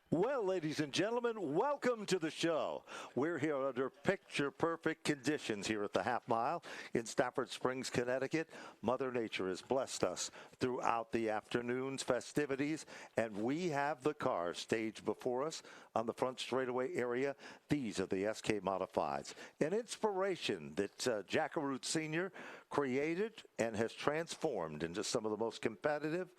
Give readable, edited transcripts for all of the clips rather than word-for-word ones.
Well, ladies and gentlemen, welcome to the show. We're here under picture-perfect conditions here at the half mile in Stafford Springs, Connecticut. Mother Nature has blessed us throughout the afternoon's festivities, and we have the cars staged before us on the front straightaway area. These are the SK Modifieds, an inspiration that Jackaroot Sr. created and has transformed into some of the most competitive.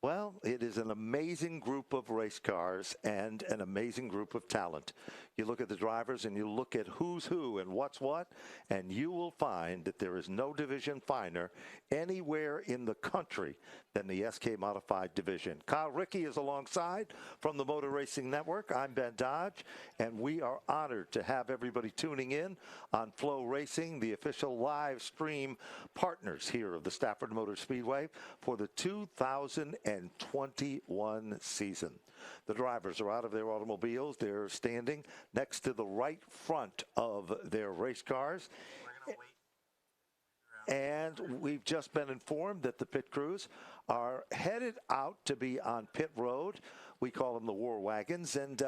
Well, it is an amazing group of race cars and an amazing group of talent. You look at the drivers and you look at who's who and what's what, and you will find that there is no division finer anywhere in the country than the SK Modified division. Kyle Rickey is alongside from the Motor Racing Network. I'm Ben Dodge, and we are honored to have everybody tuning in on Flow Racing, the official live stream partners here of the Stafford Motor Speedway for the 2021 season. The drivers are out of their automobiles. They're standing next to the right front of their race cars. And we've just been informed that the pit crews are headed out to be on pit road. We call them the war wagons, and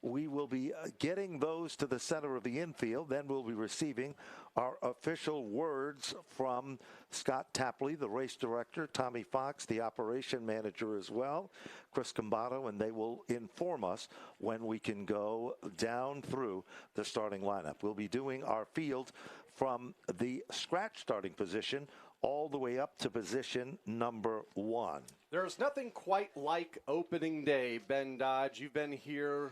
we will be getting those to the center of the infield. Then we'll be receiving our official words from Scott Tapley, the race director, Tommy Fox, the operation manager as well, Chris Combato, and they will inform us when we can go down through the starting lineup. We'll be doing our field from the scratch starting position all the way up to position number 1. There's nothing quite like opening day, Ben Dodge. You've been here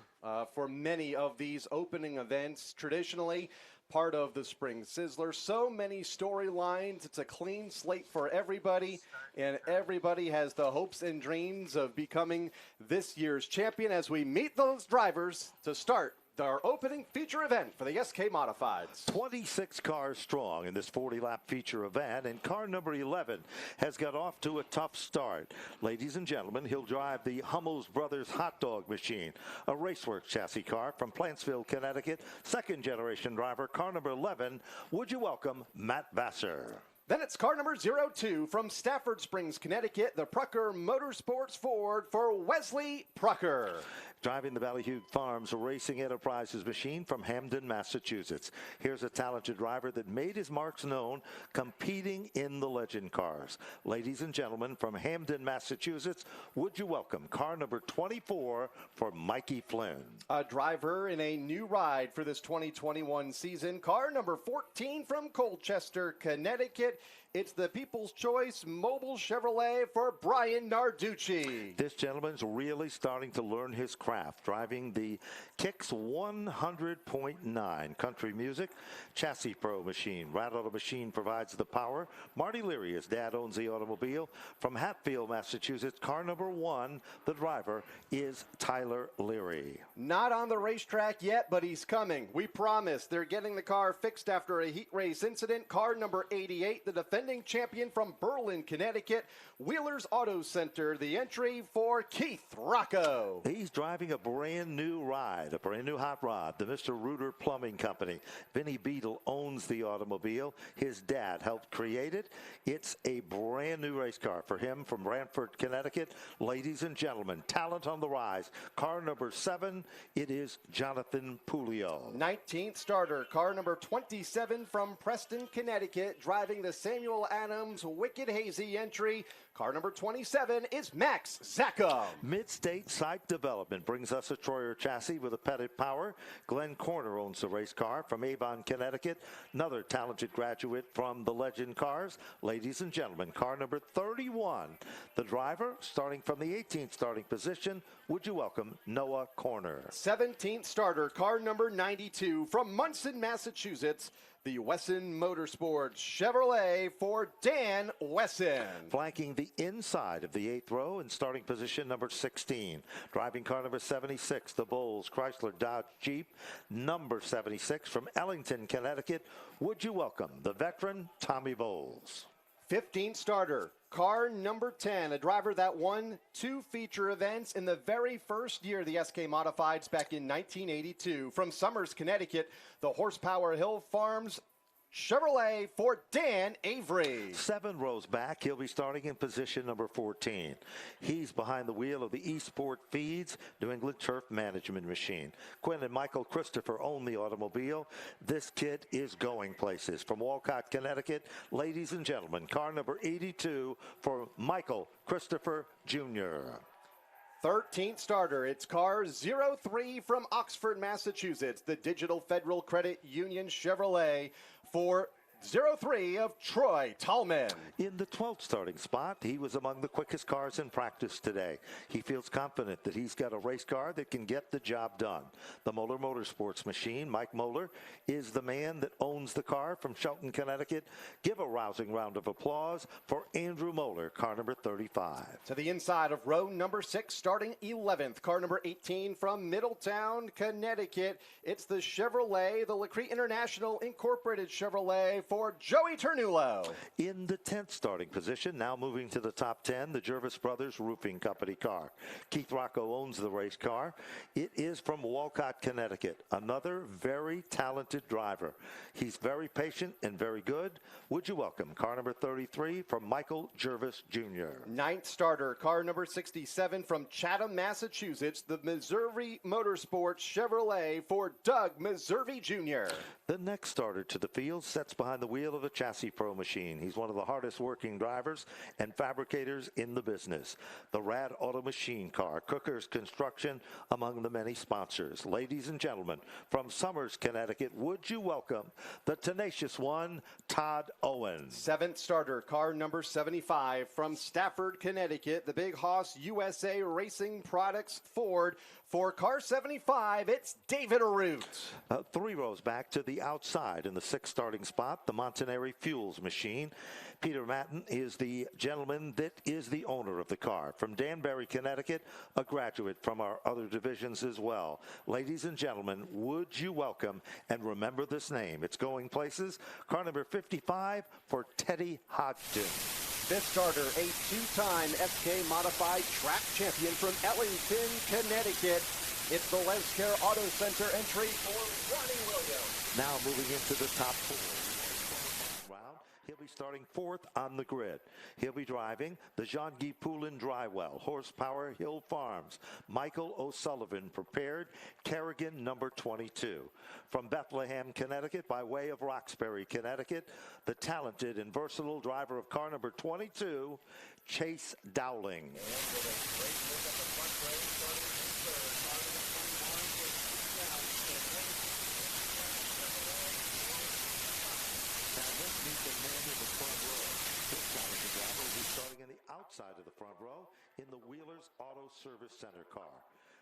for many of these opening events, traditionally part of the Spring Sizzler. So many storylines. It's a clean slate for everybody, and everybody has the hopes and dreams of becoming this year's champion as we meet those drivers to start our opening feature event for the SK Modifieds. 26 cars strong in this 40-lap feature event, and car number 11 has got off to a tough start. Ladies and gentlemen, he'll drive the Hummels Brothers hot dog machine, a Raceworks chassis car from Plantsville, Connecticut. Second-generation driver, car number 11. Would you welcome Matt Vassar? Then it's car number 02 from Stafford Springs, Connecticut, the Prucker Motorsports Ford for Wesley Prucker. Driving the Ballyhue Farms Racing Enterprises machine from Hamden, Massachusetts. Here's a talented driver that made his marks known competing in the legend cars. Ladies and gentlemen, from Hamden, Massachusetts, would you welcome car number 24 for Mikey Flynn? A driver in a new ride for this 2021 season. Car number 14 from Colchester, Connecticut. It's the People's Choice Mobile Chevrolet for Brian Narducci. This gentleman's really starting to learn his craft, driving the Kicks 100.9 country music chassis pro machine. Rat Auto Machine provides the power. Marty Leary, his dad, owns the automobile. From Hatfield, Massachusetts, car number 1, the driver is Tyler Leary. Not on the racetrack yet, but he's coming. We promise. They're getting the car fixed after a heat race incident. Car number 88, the defending champion from Berlin, Connecticut, Wheeler's Auto Center. The entry for Keith Rocco. He's driving a brand new ride, a brand new hot rod, the Mr. Reuter Plumbing Company. Vinny Beadle owns the automobile. His dad helped create it. It's a brand new race car for him from Brantford, Connecticut. Ladies and gentlemen, talent on the rise. Car number 7, it is Jonathan Pulio. 19th starter, car number 27 from Preston, Connecticut, driving the Samuel Adams Wicked Hazy entry. Car number 27 is Max Zacco. Mid-State Site Development brings us a Troyer chassis with a Pettit power. Glenn Corner owns the race car from Avon, Connecticut. Another talented graduate from the Legend Cars. Ladies and gentlemen, car number 31. The driver, starting from the 18th starting position, would you welcome Noah Corner? 17th starter, car number 92 from Munson, Massachusetts. The Wesson Motorsports Chevrolet for Dan Wesson. Flanking the inside of the 8th row in starting position number 16. Driving car number 76, the Bowles Chrysler Dodge Jeep, number 76 from Ellington, Connecticut. Would you welcome the veteran Tommy Bowles? 15th starter, car number 10, a driver that won 2 feature events in the very first year of the SK Modifieds back in 1982. From Summers, Connecticut, the Horsepower Hill Farms Chevrolet for Dan Avery. 7 rows back, he'll be starting in position number 14. He's behind the wheel of the Eastport Feeds New England Turf Management Machine. Quinn and Michael Christopher own the automobile. This kid is going places. From Walcott, Connecticut, ladies and gentlemen, car number 82 for Michael Christopher Jr. 13th starter, it's car 03 from Oxford, Massachusetts, the Digital Federal Credit Union Chevrolet for 03 of Troy Tallman. In the 12th starting spot, he was among the quickest cars in practice today. He feels confident that he's got a race car that can get the job done. The Moeller Motorsports machine, Mike Moeller, is the man that owns the car from Shelton, Connecticut. Give a rousing round of applause for Andrew Moeller, car number 35. To the inside of row number 6, starting 11th, car number 18 from Middletown, Connecticut. It's the Chevrolet, the LaCrete International Incorporated Chevrolet for Joey Ternulo. In the 10th starting position, now moving to the top 10, the Jervis Brothers Roofing Company car. Keith Rocco owns the race car. It is from Walcott, Connecticut. Another very talented driver. He's very patient and very good. Would you welcome car number 33 from Michael Jervis Jr. 9th starter, car number 67 from Chatham, Massachusetts, the Missouri Motorsports Chevrolet for Doug Missouri Jr. The next starter to the field sets behind the wheel of a Chassis Pro machine. He's one of the hardest working drivers and fabricators in the business. The Rad Auto Machine car, Cooker's Construction, among the many sponsors. Ladies and gentlemen, from Somers, Connecticut, would you welcome the tenacious one, Todd Owens. 7th starter, car number 75 from Stafford, Connecticut, the Big Hoss USA Racing Products Ford. For car 75, it's David Arute. 3 rows back to the outside in the 6th starting spot, the Montanari Fuels machine. Peter Matten is the gentleman that is the owner of the car. From Danbury, Connecticut, a graduate from our other divisions as well. Ladies and gentlemen, would you welcome and remember this name? It's going places. Car number 55 for Teddy Hodgson. 5th starter, a 2-time FK Modified Track Champion from Ellington, Connecticut. It's the Lescare Auto Center entry for Ronnie Williams. Now moving into the top 4 round, he'll be starting 4th on the grid. He'll be driving the Jean-Guy Poulin Drywell, Horsepower Hill Farms, Michael O'Sullivan prepared, Kerrigan number 22. From Bethlehem, Connecticut, by way of Roxbury, Connecticut, the talented and versatile driver of car number 22, Chase Dowling. Starting in the outside of the front row in the Wheelers Auto Service Center car.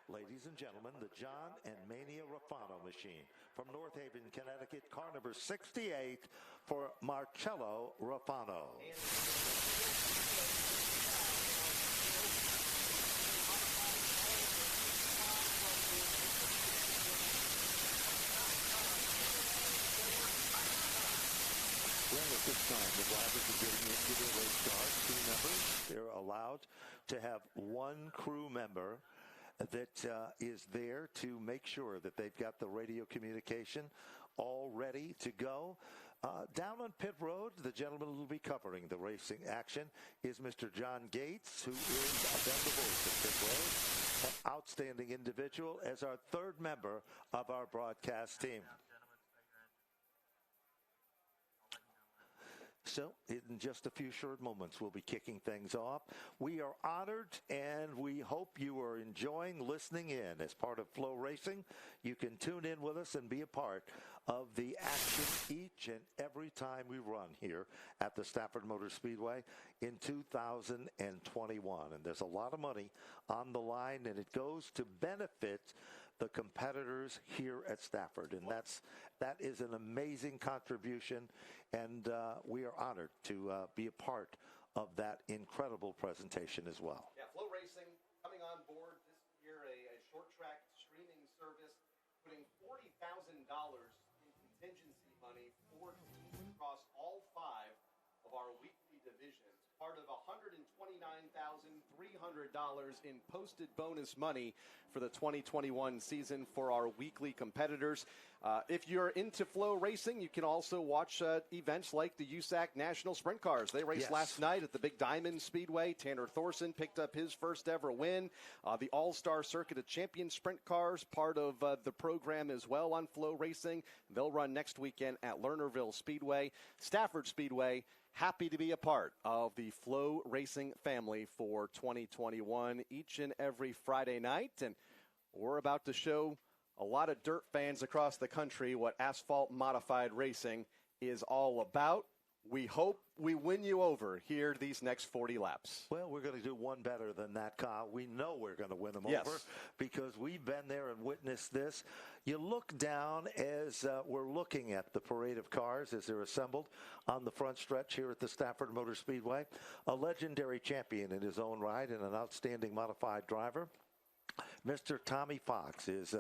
Ladies and gentlemen, the John and Mania Rafano machine from North Haven, Connecticut, car number 68 for Marcello Rafano. Well, at this time, the drivers are getting into their race cars. Crew members, they're allowed to have one crew member that is there to make sure that they've got the radio communication all ready to go. Down on pit road, the gentleman who will be covering the racing action is Mr. John Gates, who is then the voice of pit road, an outstanding individual as our 3rd member of our broadcast team. So, in just a few short moments, we'll be kicking things off. We are honored, and we hope you are enjoying listening in. As part of Flow Racing, you can tune in with us and be a part of the action each and every time we run here at the Stafford Motor Speedway in 2021. And there's a lot of money on the line, and it goes to benefit the competitors here at Stafford, and that is an amazing contribution, and we are honored to be a part of that incredible presentation as well. Yeah, Flow Racing coming on board this year, a short track streaming service, putting $40,000 in contingency money for teams across all 5 of our weekly divisions. part of $129,300 in posted bonus money for the 2021 season for our weekly competitors. If you're into flow racing, you can also watch events like the USAC National Sprint Cars. They raced last night at the Big Diamond Speedway. Tanner Thorson picked up his first ever win. The All-Star Circuit of Champions Sprint Cars, part of the program as well on flow racing. They'll run next weekend at Lernerville Speedway. Stafford Speedway, happy to be a part of the flow racing family for 2021 each and every Friday night. And we're about to show a lot of dirt fans across the country what asphalt modified racing is all about. We hope we win you over here these next 40 laps. Well, we're going to do one better than that, Kyle. We know we're going to win them over because we've been there and witnessed this. You look down as we're looking at the parade of cars as they're assembled on the front stretch here at the Stafford Motor Speedway. A legendary champion in his own right and an outstanding modified driver. Mr. Tommy Fox is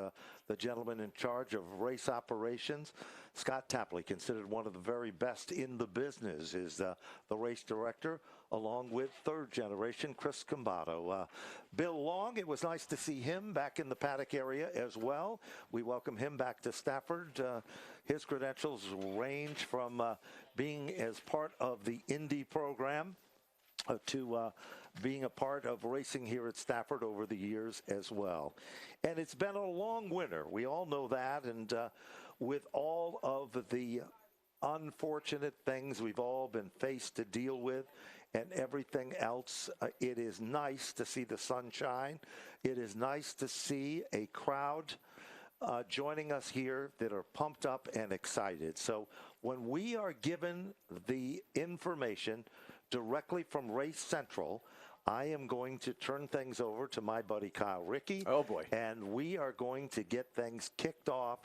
the gentleman in charge of race operations. Scott Tapley, considered one of the very best in the business, is the race director, along with third generation Chris Combato. Bill Long, it was nice to see him back in the paddock area as well. We welcome him back to Stafford. His credentials range from being as part of the Indy program to being a part of racing here at Stafford over the years as well. And it's been a long winter. We all know that. And with all of the unfortunate things we've all been faced to deal with and everything else, it is nice to see the sunshine. It is nice to see a crowd joining us here that are pumped up and excited. So when we are given the information directly from Race Central, I am going to turn things over to my buddy Kyle Rickey. Oh, boy. And we are going to get things kicked off,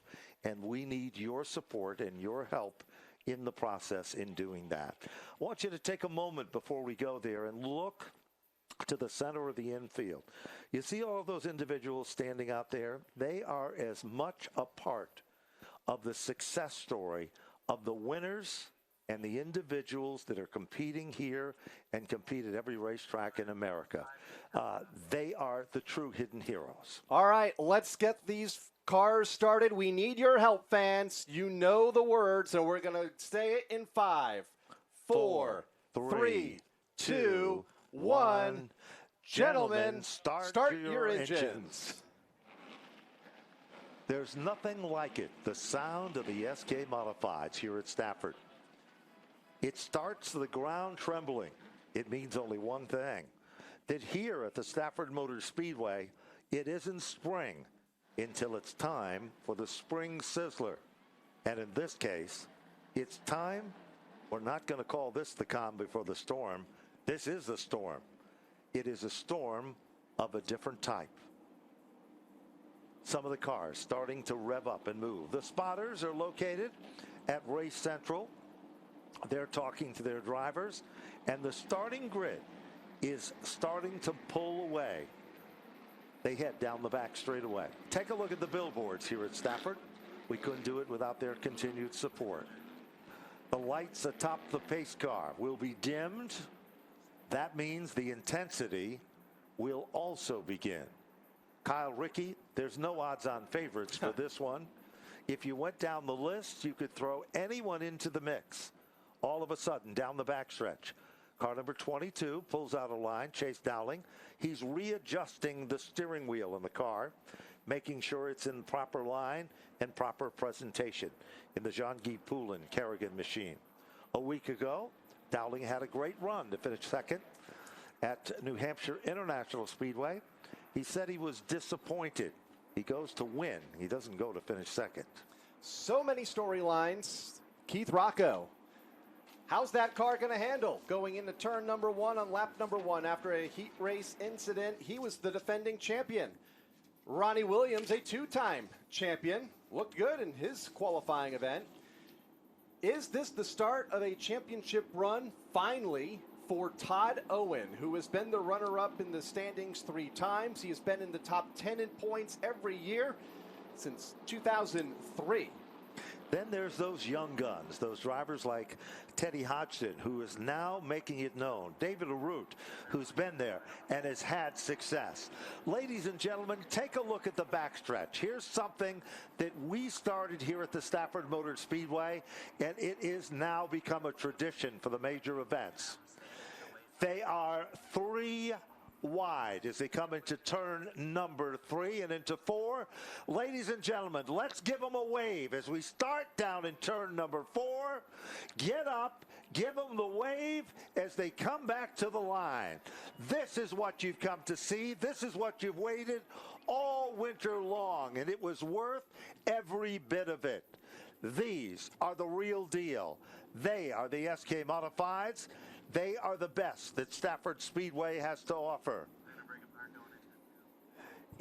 and we need your support and your help in the process in doing that. I want you to take a moment before we go there and look to the center of the infield. You see all of those individuals standing out there? They are as much a part of the success story of the winners and the individuals that are competing here and compete at every racetrack in America. They are the true hidden heroes. All right, let's get these cars started. We need your help, fans. You know the words, so we're going to say it in 5, 4, 3, 2, 1. Gentlemen, start your engines. There's nothing like it, the sound of the SK Modifieds here at Stafford. It starts the ground trembling. It means only one thing, that here at the Stafford Motor Speedway, it isn't spring until it's time for the Spring Sizzler. And in this case, it's time. We're not going to call this the calm before the storm. This is the storm. It is a storm of a different type. Some of the cars starting to rev up and move. The spotters are located at Race Central. They're talking to their drivers, and the starting grid is starting to pull away. They head down the back straightaway. Take a look at the billboards here at Stafford. We couldn't do it without their continued support. The lights atop the pace car will be dimmed. That means the intensity will also begin. Kyle Rickey, there's no odds-on favorites for this one. If you went down the list, you could throw anyone into the mix. All of a sudden, down the backstretch, car number 22 pulls out a line, Chase Dowling. He's readjusting the steering wheel in the car, making sure it's in proper line and proper presentation in the Jean-Guy Poulin Kerrigan machine. A week ago, Dowling had a great run to finish second at New Hampshire International Speedway. He said he was disappointed. He goes to win. He doesn't go to finish second. So many storylines. Keith Rocco. How's that car going to handle going into turn number 1 on lap number 1 after a heat race incident? He was the defending champion. Ronnie Williams, a 2-time champion, looked good in his qualifying event. Is this the start of a championship run finally for Todd Owen, who has been the runner-up in the standings 3 times? He has been in the top 10 in points every year since 2003. Then there's those young guns, those drivers like Teddy Hodgson, who is now making it known. David Arute, who's been there and has had success. Ladies and gentlemen, take a look at the backstretch. Here's something that we started here at the Stafford Motor Speedway, and it is now become a tradition for the major events. They are 3 wide as they come into turn number 3 and into 4. Ladies and gentlemen, let's give them a wave as we start down in turn number 4. Get up, give them the wave as they come back to the line. This is what you've come to see. This is what you've waited all winter long, and it was worth every bit of it. These are the real deal. They are the SK Modifieds. They are the best that Stafford Speedway has to offer.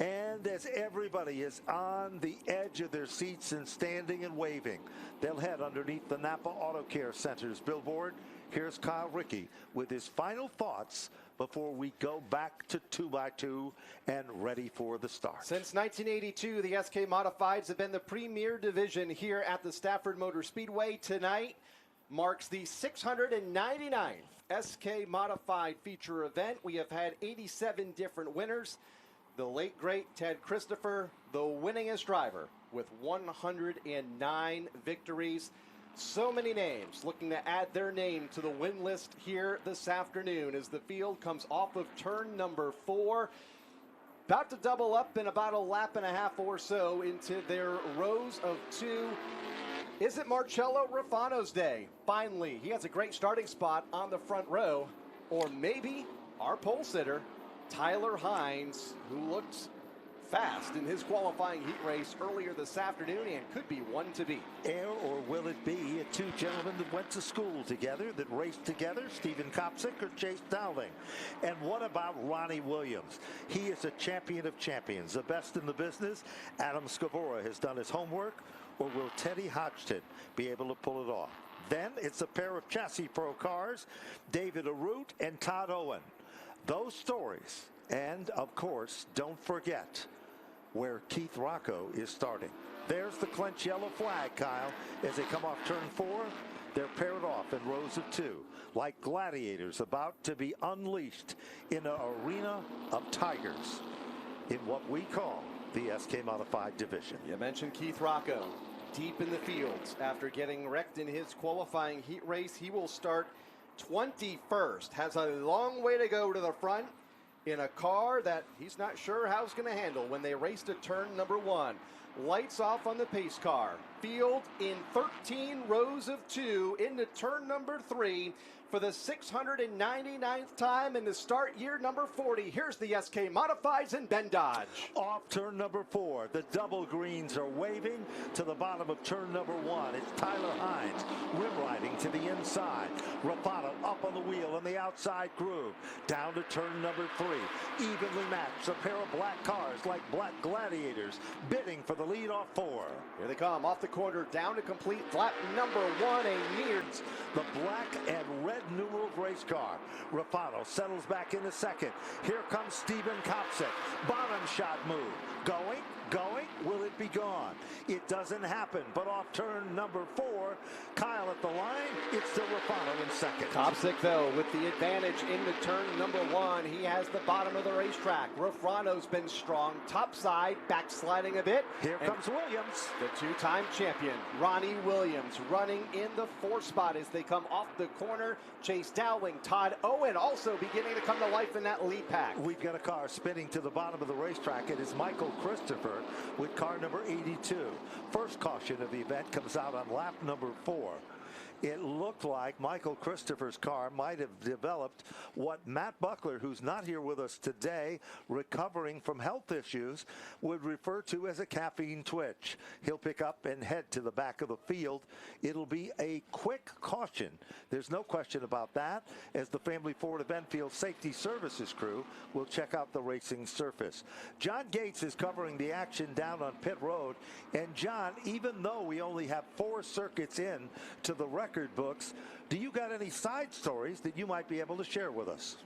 And as everybody is on the edge of their seats and standing and waving, they'll head underneath the Napa Auto Care Center's billboard. Here's Kyle Rickey with his final thoughts before we go back to 2x2 and ready for the start. Since 1982, the SK Modifieds have been the premier division here at the Stafford Motor Speedway. Tonight marks the 699th SK Modified feature event. We have had 87 different winners. The late, great Ted Christopher, the winningest driver with 109 victories. So many names looking to add their name to the win list here this afternoon as the field comes off of turn number 4. About to double up in about a lap and a half or so into their rows of 2. Is it Marcello Rufano's day? Finally, he has a great starting spot on the front row. Or maybe our pole sitter, Tyler Hines, who looked fast in his qualifying heat race earlier this afternoon and could be one to beat. Or will it be 2 gentlemen that went to school together, that raced together, Stephen Kopsick or Chase Dowling? And what about Ronnie Williams? He is a champion of champions, the best in the business. Adam Scavora has done his homework. Or will Teddy Hodgson be able to pull it off? Then it's a pair of Chassis Pro cars, David Arute and Todd Owen. Those stories, and of course, don't forget where Keith Rocco is starting. There's the clench yellow flag, Kyle. As they come off turn 4, they're paired off in rows of 2, like gladiators about to be unleashed in an arena of tigers in what we call the SK Modified division. You mentioned Keith Rocco. Deep in the field after getting wrecked in his qualifying heat race. He will start 21st. Has a long way to go to the front in a car that he's not sure how it's going to handle when they race to turn number 1. Lights off on the pace car. Field in 13 rows of 2 into turn number 3 for the 699th time in the start year number 40. Here's the SK Modifieds and Ben Dodge. Off turn number 4, the double greens are waving to the bottom of turn number 1. It's Tyler Hines rim riding to the inside. Rapado up on the wheel in the outside groove. Down to turn number 3. Evenly matched, a pair of black cars like black gladiators bidding for the lead off 4. Here they come off the corner down to complete lap number 1. A near the black and red numeral race car. Rapado settles back into second. Here comes Stephen Kopsick. Bottom shot move. Going. Will it be gone? It doesn't happen. But off turn number 4, Kyle at the line. It's still Rapado in second. Kopsick, though, with the advantage into turn number 1. He has the bottom of the racetrack. Rufano's been strong. Top side, backsliding a bit. Here comes Williams. The 2-time champion, Ronnie Williams, running in the 4th spot as they come off the corner. Chase Dowling, Todd Owen also beginning to come to life in that lead pack. We've got a car spinning to the bottom of the racetrack. It is Michael Christopher with car number 82. First caution of the event comes out on lap number 4. It looked like Michael Christopher's car might have developed what Matt Buckler, who's not here with us today, recovering from health issues, would refer to as a caffeine twitch. He'll pick up and head to the back of the field. It'll be a quick caution. There's no question about that, as the Family Ford Event Field Safety Services crew will check out the racing surface. John Gates is covering the action down on pit road. And John, even though we only have 4 circuits in to the record books, do you got any side stories that you might be able to share with us?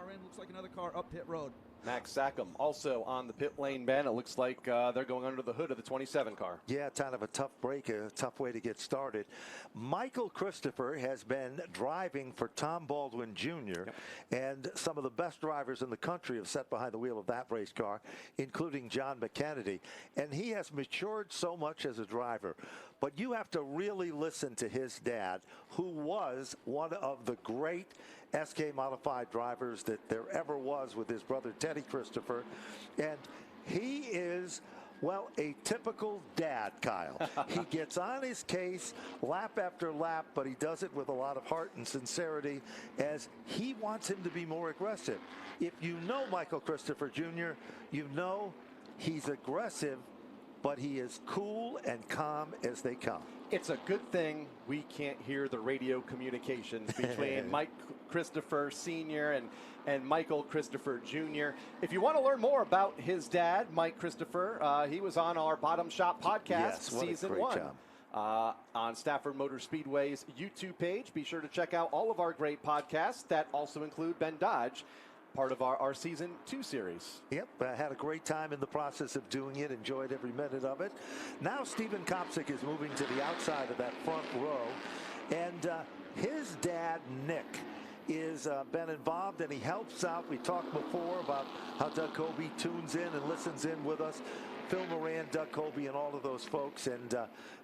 car in. Looks like another car up pit road. Max Sackham also on the pit lane, Ben. It looks like they're going under the hood of the 27 car. Yeah, kind of a tough break, a tough way to get started. Michael Christopher has been driving for Tom Baldwin Jr., and some of the best drivers in the country have sat behind the wheel of that race car, including John McKennedy. And he has matured so much as a driver. But you have to really listen to his dad, who was one of the great SK modified drivers that there ever was, with his brother Teddy Christopher. And he is, well, a typical dad, Kyle. He gets on his case lap after lap, but he does it with a lot of heart and sincerity, as he wants him to be more aggressive. If you know Michael Christopher Jr., you know he's aggressive, but he is cool and calm as they come. It's a good thing we can't hear the radio communications between Mike Christopher Sr. and Michael Christopher Jr. If you want to learn more about his dad, Mike Christopher, he was on our Bottom Shop podcast, season 1. On Stafford Motor Speedway's YouTube page. Be sure to check out all of our great podcasts that also include Ben Dodge, part of our season 2 series. Yep, I had a great time in the process of doing it, enjoyed every minute of it. Now Stephen Kopsick is moving to the outside of that front row, and his dad, Nick, is been involved, and he helps out. We talked before about how Doug Colby tunes in and listens in with us. Phil Moran, Doug Colby, and all of those folks, and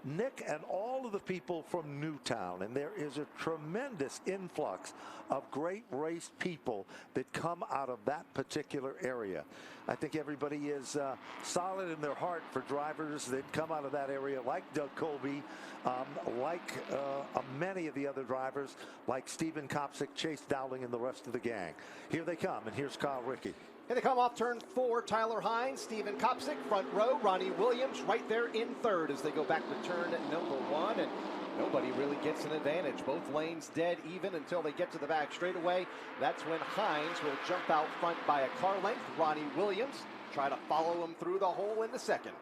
Nick and all of the people from Newtown. And there is a tremendous influx of great race people that come out of that particular area. I think everybody is solid in their heart for drivers that come out of that area, like Doug Colby, like many of the other drivers, like Stephen Kopsick, Chase Dowling, and the rest of the gang. Here they come, and here's Kyle Rickey. Here they come off turn 4. Tyler Hines, Stephen Kopsick, front row. Ronnie Williams right there in third as they go back to turn number 1. And nobody really gets an advantage. Both lanes dead even until they get to the back straightaway. That's when Hines will jump out front by a car length. Ronnie Williams try to follow him through the hole in the second.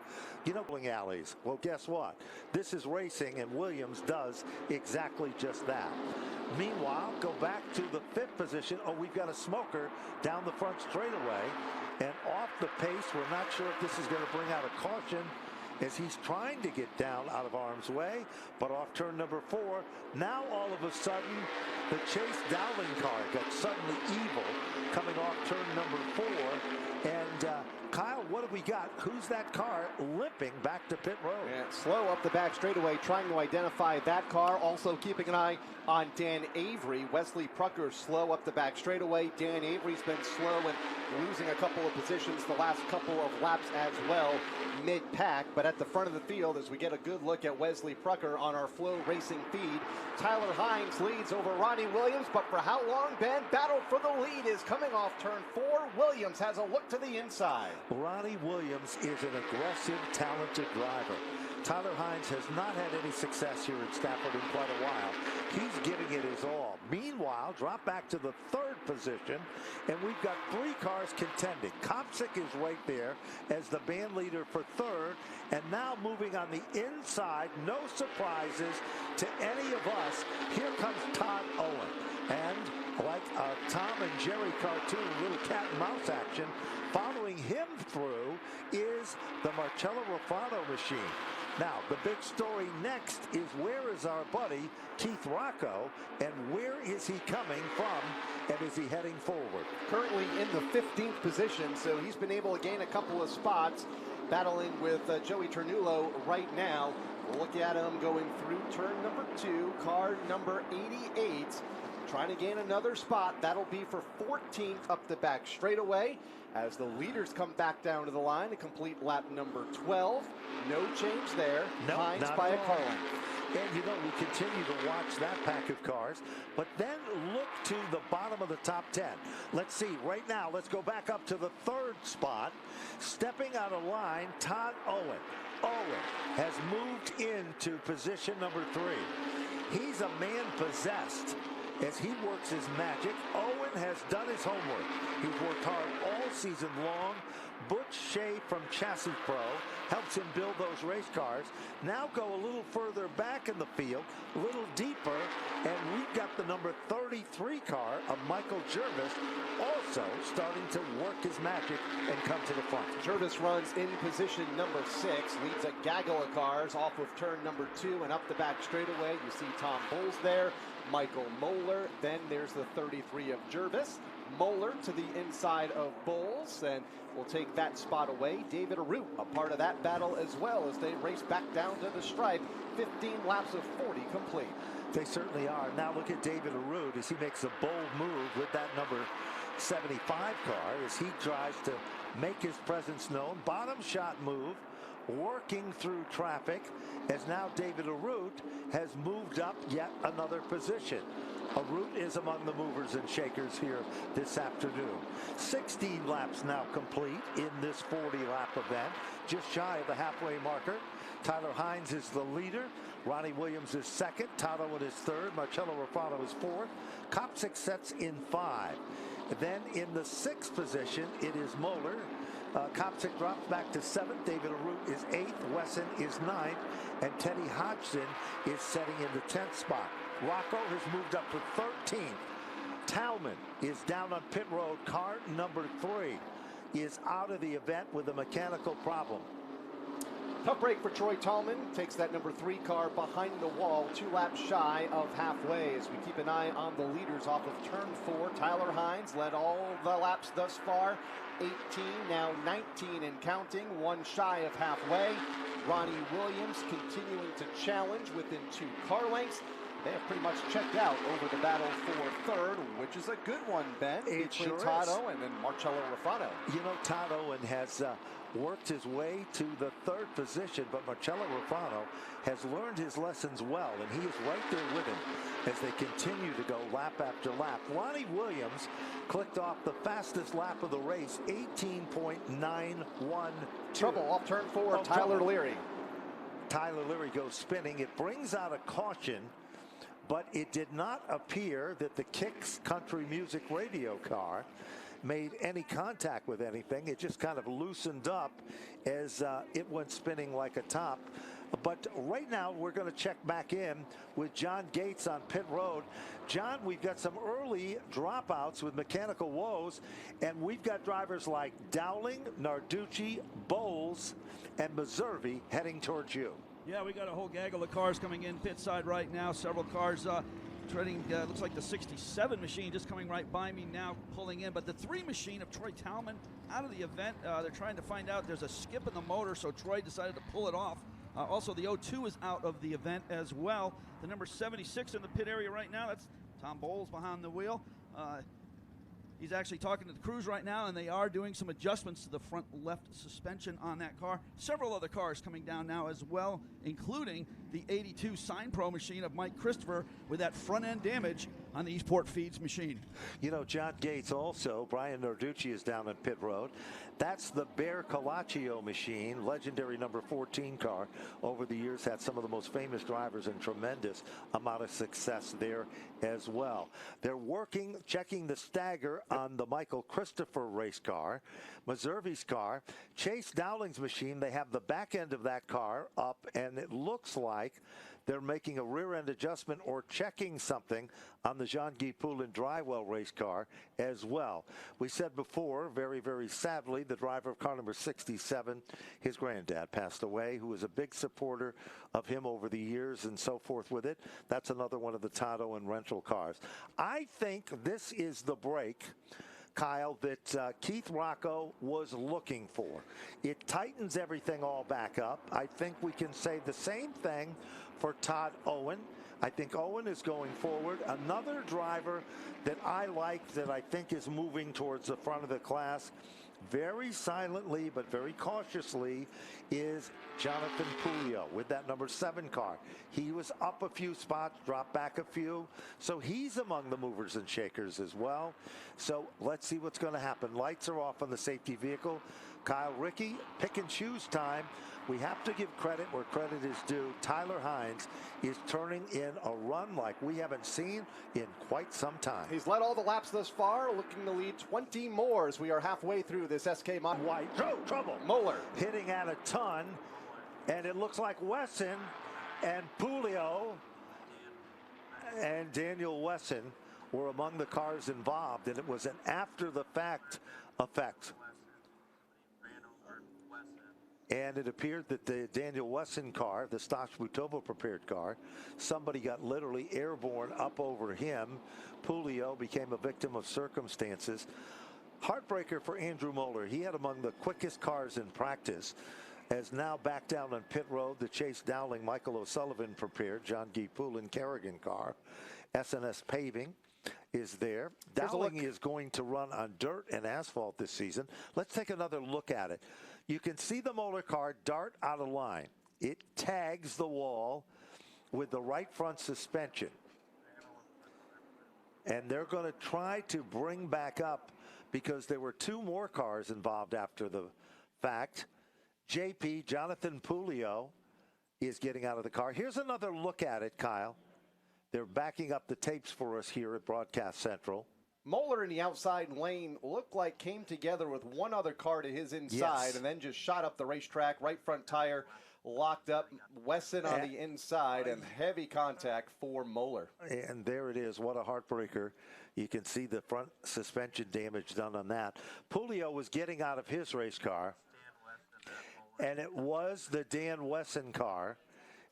You know, alleys. Well, guess what? This is racing, and Williams does exactly just that. Meanwhile, go back to the 5th position. Oh, we've got a smoker down the front straightaway, and off the pace. We're not sure if this is going to bring out a caution, as he's trying to get down out of harm's way, but off turn number 4. Now all of a sudden, the Chase Dowling car got suddenly evil coming off turn number 4. And Kyle, what have we got? Who's that car limping back to pit road? Yeah, slow up the back straightaway, trying to identify that car. Also keeping an eye on Dan Avery. Wesley Prucker slow up the back straightaway. Dan Avery's been slow and losing a couple of positions the last couple of laps as well, mid-pack. But at the front of the field, as we get a good look at Wesley Prucker on our Flow Racing feed, Tyler Hines leads over Ronnie Williams, but for how long, Ben? Battle for the lead is coming off turn 4. Williams has a look to the inside. Ronnie Williams is an aggressive, talented driver. Tyler Hines has not had any success here at Stafford in quite a while. He's giving it his all. Meanwhile, drop back to the 3rd position, and we've got 3 cars contending. Kopsick is right there as the band leader for 3rd, and now moving on the inside, no surprises to any of us. Here comes Todd Owen, and like Tom and Jerry cartoon, little cat and mouse action, following him through is the Marcello Rufano machine. Now, the big story next is, where is our buddy Keith Rocco, and where is he coming from, and is he heading forward? Currently in the 15th position, so he's been able to gain a couple of spots, battling with Joey Ternulo right now. Look at him going through turn number 2, car number 88, trying to gain another spot. That'll be for 14th up the back straightaway, as the leaders come back down to the line to complete lap number 12. No change there. No, Hines by a car length. And, you know, we continue to watch that pack of cars, but then look to the bottom of the top 10. Let's see. Right now, let's go back up to the 3rd spot. Stepping out of line, Todd Owen. Owen has moved into position number 3. He's a man possessed as he works his magic. Owen has done his homework. He's worked hard all season long. Butch Shea from Chassis Pro helps him build those race cars. Now go a little further back in the field, a little deeper, and we've got the number 33 car of Michael Jervis, also so starting to work his magic and come to the front. Jervis runs in position number 6, leads a gaggle of cars off of turn number 2 and up the back straightaway. You see Tom Bowles there, Michael Moeller, then there's the 33 of Jervis. Moeller to the inside of Bowles, and will take that spot away. David Arute, a part of that battle as well as they race back down to the stripe. 15 laps of 40 complete. They certainly are. Now look at David Arute as he makes a bold move with that number 75 car as he tries to make his presence known. Bottom shot move, working through traffic, as now David Arute has moved up yet another position. Arute is among the movers and shakers here this afternoon. 16 laps now complete in this 40-lap event, just shy of the halfway marker. Tyler Hines is the leader. Ronnie Williams is second. Todd Owen is third. Marcello Ruffano is fourth. Kopsick sets in 5. Then in the 6th position, it is Moeller. Kopsick drops back to 7th. David Arute is 8th. Wesson is 9th. And Teddy Hodgson is setting in the 10th spot. Rocco has moved up to 13th. Talman is down on pit road. Car number 3 is out of the event with a mechanical problem. Tough break for Troy Tallman. Takes that number 3 car behind the wall, 2 laps shy of halfway. As we keep an eye on the leaders off of turn 4, Tyler Hines led all the laps thus far. 18, now 19 and counting, 1 shy of halfway. Ronnie Williams continuing to challenge within 2 car lengths. They have pretty much checked out over the battle for third, which is a good one, Ben, It between sure Todd is. Owen and Marcello Ruffano. You know, Todd Owen has worked his way to the 3rd position, but Marcello Ruffano has learned his lessons well, and he is right there with him as they continue to go lap after lap. Ronnie Williams clicked off the fastest lap of the race, 18.912. Trouble off turn 4, Tyler Leary. Tyler Leary goes spinning. It brings out a caution, but it did not appear that the Kicks Country Music radio car made any contact with anything. It just kind of loosened up as it went spinning like a top. But right now we're going to check back in with John Gates on pit road. John, we've got some early dropouts with mechanical woes, and we've got drivers like Dowling, Narducci, Bowles, and Meserve heading towards you. Yeah, we got a whole gaggle of cars coming in pit side right now. Several cars treading, looks like the 67 machine just coming right by me now, pulling in. But the 3 machine of Troy Talman out of the event. They're trying to find out. There's a skip in the motor, so Troy decided to pull it off. Also, the 02 is out of the event as well. The number 76 in the pit area right now, that's Tom Bowles behind the wheel. He's actually talking to the crews right now, and they are doing some adjustments to the front left suspension on that car. Several other cars coming down now as well, including the 82 Sign Pro machine of Mike Christopher with that front end damage on the Eastport Feeds machine. You know, John Gates also, Brian Narducci is down on pit road. That's the Bear Colaccio machine, legendary number 14 car. Over the years, had some of the most famous drivers and tremendous amount of success there as well. They're working, checking the stagger on the Michael Christopher race car. Meserve's car. Chase Dowling's machine, they have the back end of that car up, and it looks like they're making a rear end adjustment or checking something on the Jean-Guy Poulin Drywell race car as well. We said before, very, very sadly, the driver of car number 67, his granddad passed away, who was a big supporter of him over the years and so forth with it. That's another one of the Todd Owen rental cars. I think this is the break, Kyle, that Keith Rocco was looking for. It tightens everything all back up. I think we can say the same thing for Todd Owen. I think Owen is going forward. Another driver that I like, that I think is moving towards the front of the class very silently but very cautiously, is Jonathan Pulio with that number 7 car. He was up a few spots, dropped back a few, so he's among the movers and shakers as well. So let's see what's going to happen. Lights are off on the safety vehicle. Kyle Rickey, pick and choose time. We have to give credit where credit is due. Tyler Hines is turning in a run like we haven't seen in quite some time. He's led all the laps thus far, looking to lead 20 more as we are halfway through this SK Mod. White, trouble. Moeller Hitting at a ton, and it looks like Wesson and Pulio and Daniel Wesson were among the cars involved, and it was an after-the-fact effect. And it appeared that the Daniel Wesson car, the Stafford prepared car, somebody got literally airborne up over him. Pulio became a victim of circumstances. Heartbreaker for Andrew Moeller. He had among the quickest cars in practice. As now back down on pit road, the Chase Dowling, Michael O'Sullivan prepared, John G. Poulin Kerrigan car. SNS Paving is there. Dowling is going to run on dirt and asphalt this season. Let's take another look at it. You can see the Moeller car dart out of line. It tags the wall with the right front suspension. And they're going to try to bring back up because there were two more cars involved after the fact. JP, Jonathan Pulio, is getting out of the car. Here's another look at it, Kyle. They're backing up the tapes for us here at Broadcast Central. Moeller in the outside lane looked like came together with one other car to his inside and then just shot up the racetrack. Right front tire locked up. Wesson on the inside and heavy contact for Moeller. And there it is. What a heartbreaker. You can see the front suspension damage done on that. Pulio was getting out of his race car, and it was the Dan Wesson car.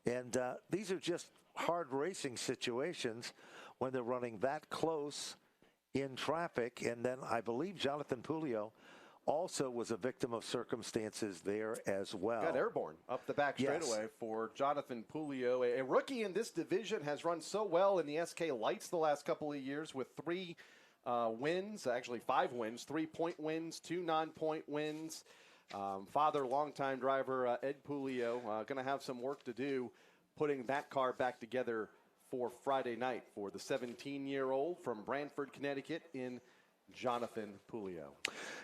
And these are just hard racing situations when they're running that close in traffic. And then I believe Jonathan Pulio also was a victim of circumstances there as well. Got airborne up the back straightaway for Jonathan Pulio. A rookie in this division, has run so well in the SK Lights the last couple of years with 3 wins, actually 5 wins, 3-point wins, 2 non-point wins. Father, longtime driver Ed Pulio, going to have some work to do putting that car back together for Friday night for the 17-year-old from Branford, Connecticut in Jonathan Pulio.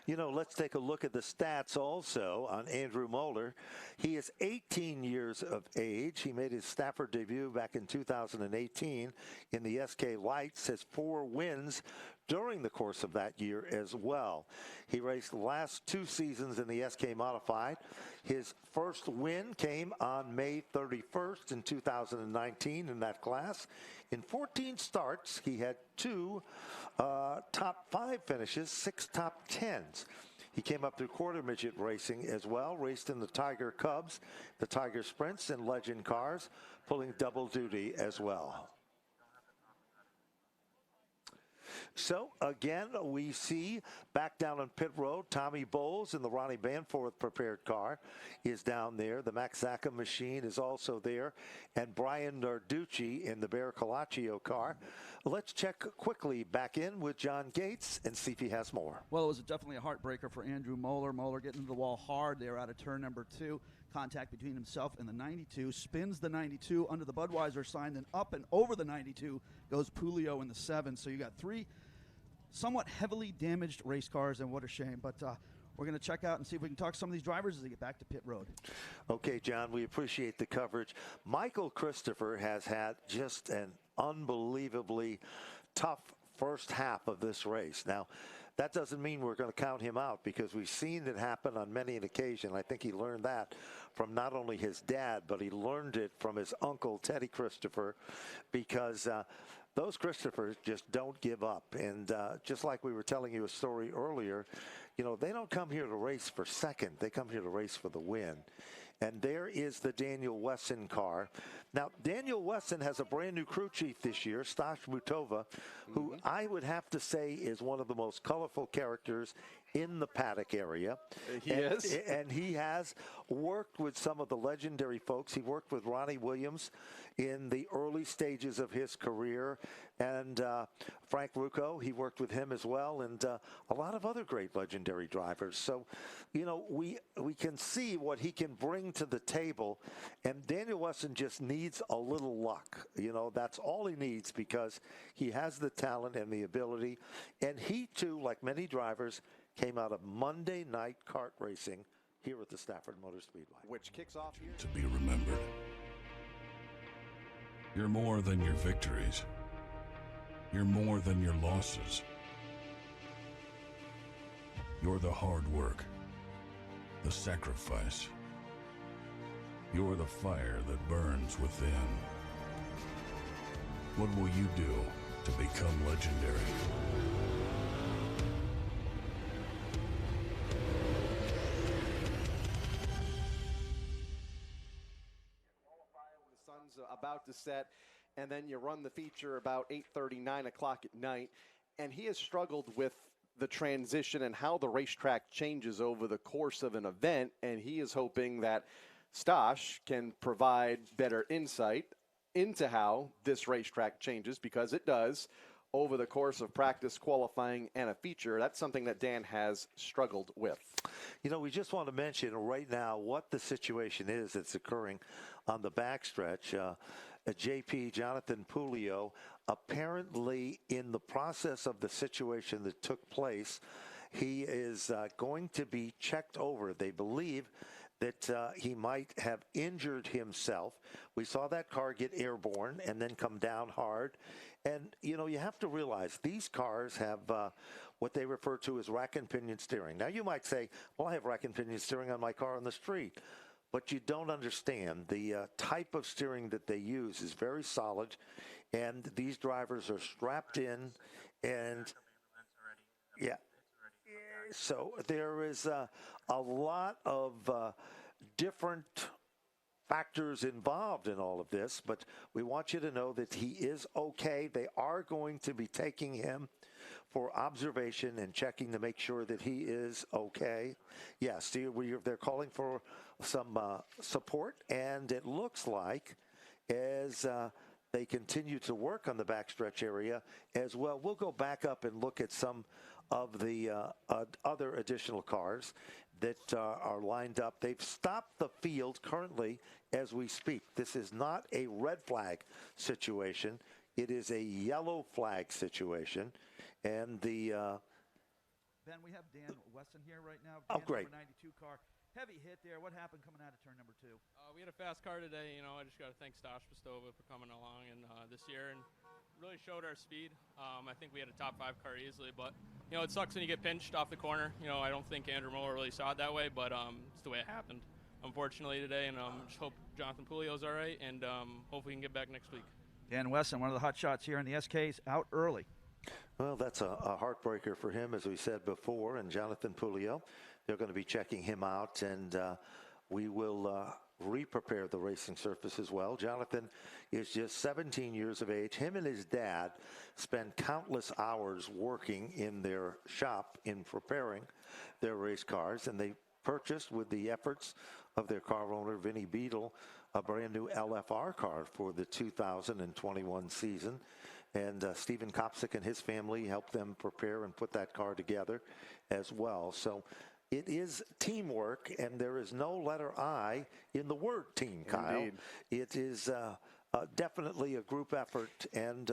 You know, let's take a look at the stats also on Andrew Moeller. He is 18 years of age. He made his Stafford debut back in 2018 in the SK Lights, has 4 wins during the course of that year as well. He raced the last 2 seasons in the SK Modified. His first win came on May 31st in 2019 in that class. In 14 starts, he had 2 top 5 finishes, 6 top 10s. He came up through quarter midget racing as well, raced in the Tiger Cubs, the Tiger Sprints, and Legend cars, pulling double duty as well. So, again, we see back down on pit road, Tommy Bowles in the Ronnie Banforth prepared car is down there. The Max Zacca machine is also there. And Brian Narducci in the Bear Colaccio car. Let's check quickly back in with John Gates and see if he has more. Well, it was definitely a heartbreaker for Andrew Moeller. Moeller getting into the wall hard there out of turn number 2. Contact between himself and the 92. Spins the 92 under the Budweiser sign. Then up and over the 92 goes Pulio in the 7. So you got 3 somewhat heavily damaged race cars, and what a shame. But we're going to check out and see if we can talk to some of these drivers as they get back to pit road. Okay, John, we appreciate the coverage. Michael Christopher has had just an unbelievably tough first half of this race. Now, that doesn't mean we're going to count him out, because we've seen it happen on many an occasion. I think he learned that from not only his dad, but he learned it from his uncle, Teddy Christopher, because those Christophers just don't give up. And just like we were telling you a story earlier, you know, they don't come here to race for second. They come here to race for the win. And there is the Daniel Wesson car. Now, Daniel Wesson has a brand new crew chief this year, Stash Mutova, who I would have to say is one of the most colorful characters in the paddock area. He is. And he has worked with some of the legendary folks. He worked with Ronnie Williams in the early stages of his career. And Frank Rucco, he worked with him as well. And a lot of other great legendary drivers. So, you know, we can see what he can bring to the table. And Daniel Wesson just needs a little luck. You know, that's all he needs, because he has the talent and the ability. And he, too, like many drivers, came out of Monday night kart racing here at the Stafford Motor Speedway, which kicks off here to be remembered. You're more than your victories. You're more than your losses. You're the hard work, the sacrifice. You're the fire that burns within. What will you do to become legendary. When the sun's about to set, and then you run the feature about 8:30, 9 o'clock at night, and he has struggled with the transition and how the racetrack changes over the course of an event, and he is hoping that Stosh can provide better insight into how this racetrack changes, because it does over the course of practice, qualifying, and a feature. That's something that Dan has struggled with. You know, we just want to mention right now what the situation is that's occurring on the backstretch. JP, Jonathan Pulio, apparently in the process of the situation that took place, he is going to be checked over. They believe that he might have injured himself. We saw that car get airborne and then come down hard. And, you know, you have to realize these cars have what they refer to as rack and pinion steering. Now, you might say, well, I have rack and pinion steering on my car on the street. But you don't understand. The type of steering that they use is very solid, and these drivers are strapped in, and yeah. So there is a lot of different factors involved in all of this, but we want you to know that he is okay. They are going to be taking him for observation and checking to make sure that he is okay. Yes, they're calling for some support, and it looks like as they continue to work on the backstretch area as well. We'll go back up and look at some of the other additional cars that are lined up. They've stopped the field currently as we speak. This is not a red flag situation. It is a yellow flag situation. And the Ben, we have Dan Wesson here right now. Oh, Dan, great. Number 92 car. Heavy hit there. What happened coming out of turn number 2? We had a fast car today. You know, I just got to thank Stosh Pistova for coming along and this year and really showed our speed. I think we had a top 5 car easily, but, you know, it sucks when you get pinched off the corner. You know, I don't think Andrew Moller really saw it that way, but it's the way it happened, unfortunately, today. And just hope Jonathan Pulio's all right, and hope we can get back next week. Dan Wesson, one of the hot shots here in the SK's, out early. Well, that's a heartbreaker for him, as we said before, and Jonathan Pulio. They're going to be checking him out, and we will re-prepare the racing surface as well. Jonathan is just 17 years of age. Him and his dad spend countless hours working in their shop in preparing their race cars, and they purchased, with the efforts of their car owner, Vinny Beadle, a brand new LFR car for the 2021 season. And Stephen Kopsick and his family helped them prepare and put that car together as well. So it is teamwork, and there is no letter I in the word team, Kyle. Indeed. It is definitely a group effort, and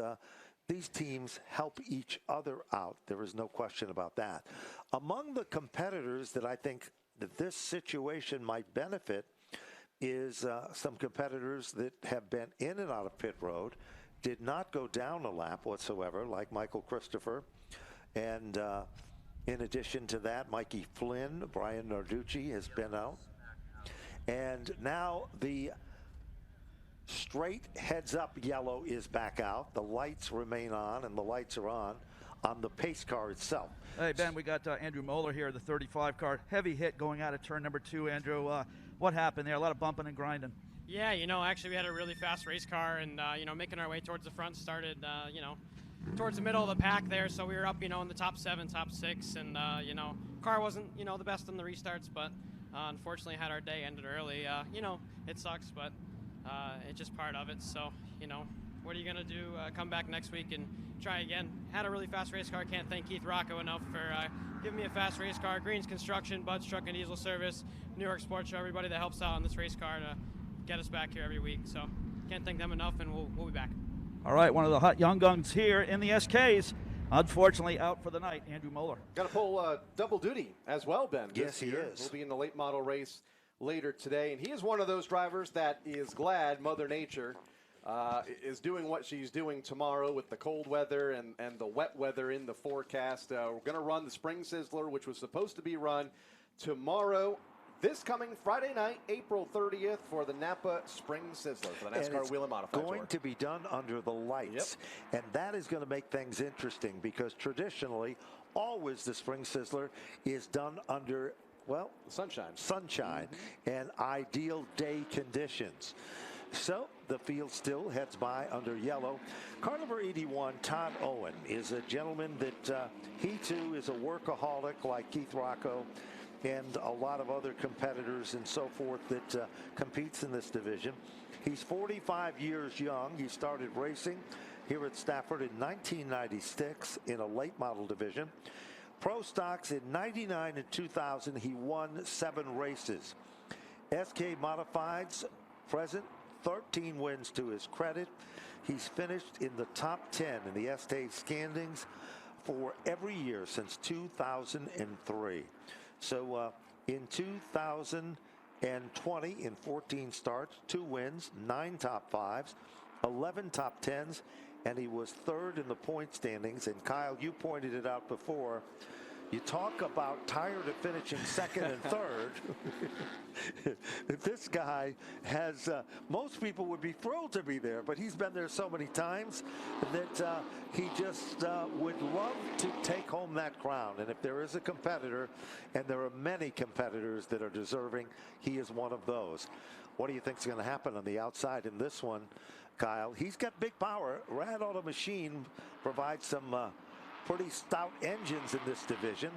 these teams help each other out. There is no question about that. Among the competitors that I think that this situation might benefit is some competitors that have been in and out of pit road, did not go down a lap whatsoever, like Michael Christopher. And in addition to that, Mikey Flynn, Brian Narducci has been out. And now the straight heads-up yellow is back out. The lights remain on, and the lights are on the pace car itself. Hey, Ben, we got Andrew Moller here, the 35 car. Heavy hit going out of turn number 2. Andrew, what happened there? A lot of bumping and grinding. Yeah, you know, actually we had a really fast race car, and, you know, making our way towards the front, started, you know, towards the middle of the pack there, so we were up, you know, in the top 7, top 6, and, you know, car wasn't, you know, the best on the restarts, but unfortunately had our day ended early. You know, it sucks, but it's just part of it, so, you know, what are you going to do? Come back next week and try again. Had a really fast race car. Can't thank Keith Rocco enough for giving me a fast race car. Green's Construction, Bud's Truck and Diesel Service, New York Sports Show, everybody that helps out on this race car to get us back here every week. So can't thank them enough, and we'll be back. All right, one of the hot young guns here in the SKs, unfortunately out for the night, Andrew Moller. Got to pull double duty as well, Ben. Yes, he is. He'll be in the late model race later today, and he is one of those drivers that is glad Mother Nature is doing what she's doing tomorrow with the cold weather and the wet weather in the forecast. We're going to run the Spring Sizzler, which was supposed to be run tomorrow. this coming Friday night, April 30th, for the Napa Spring Sizzler for the NASCAR Wheel and Modified going Tour. to be done under the lights. And that is going to make things interesting because traditionally, always the Spring Sizzler is done under, well, sunshine and ideal day conditions. So the field still heads by under yellow. Car number 81, Todd Owen, is a gentleman that he too is a workaholic like Keith Rocco and a lot of other competitors and so forth that competes in this division. He's 45 years young. He started racing here at Stafford in 1996 in a late model division. Pro stocks in 99 and 2000, he won 7 races. SK Modifieds present, 13 wins to his credit. He's finished in the top 10 in the SK standings for every year since 2003. So in 2020, in 14 starts, 2 wins, 9 top 5s, 11 top 10s, and he was 3rd in the point standings. And Kyle, you pointed it out before. You talk about tired of finishing 2nd and 3rd. This guy has, most people would be thrilled to be there, but he's been there so many times that he just would love to take home that crown. And if there is a competitor, and there are many competitors that are deserving, he is one of those. What do you think is going to happen on the outside in this one, Kyle? He's got big power. Rad Auto Machine provides some pretty stout engines in this division.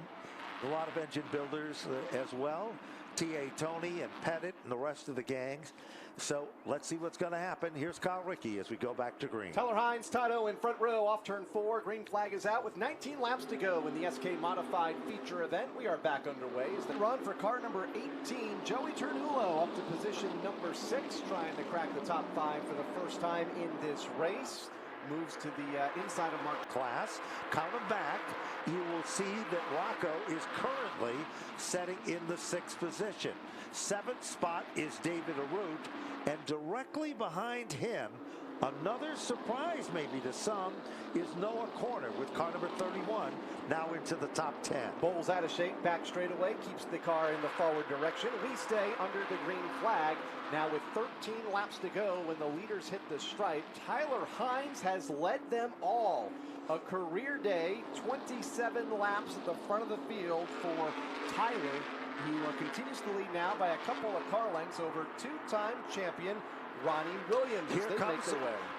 A lot of engine builders as well. T.A. Tony and Pettit and the rest of the gangs. So let's see what's going to happen. Here's Kyle Rickey as we go back to green. Tyler Hines, Toto in front row off turn 4. Green flag is out with 19 laps to go in the SK Modified feature event. We are back underway as the run for car number 18. Joey Ternullo up to position number 6, trying to crack the top 5 for the first time in this race. Moves to the inside of Mark Class. Count them back. You will see that Rocco is currently setting in the 6th position. 7th spot is David Arute, and directly behind him, another surprise maybe to some, is Noah Corner with car number 31 now into the top 10. Bowles out of shape, back straight away, keeps the car in the forward direction. We stay under the green flag. Now with 13 laps to go when the leaders hit the stripe, Tyler Hines has led them all. A career day, 27 laps at the front of the field for Tyler, who continues to lead now by a couple of car lengths over 2-time champion Ronnie Williams. Here comes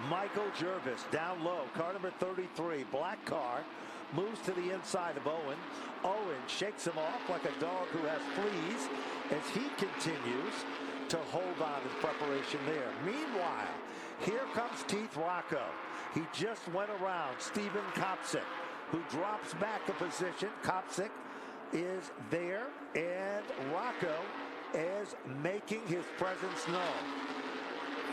Michael Jervis down low, car number 33, black car, moves to the inside of Owen. Owen shakes him off like a dog who has fleas as he continues to hold on in preparation there. Meanwhile, here comes Keith Rocco. He just went around Stephen Kopsick, who drops back a position. Kopsick is there, and Rocco is making his presence known.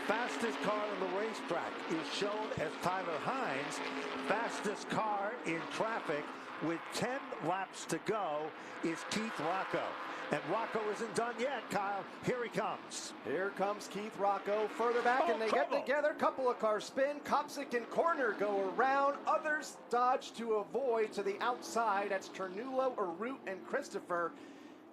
Fastest car on the racetrack is shown as Tyler Hines. Fastest car in traffic with 10 laps to go is Keith Rocco. And Rocco isn't done yet, Kyle. Here he comes. Here comes Keith Rocco further back, and they get together. Couple of cars spin. Kopsick and Corner go around. Others dodge to avoid to the outside. That's Ternullo, Arute, and Christopher.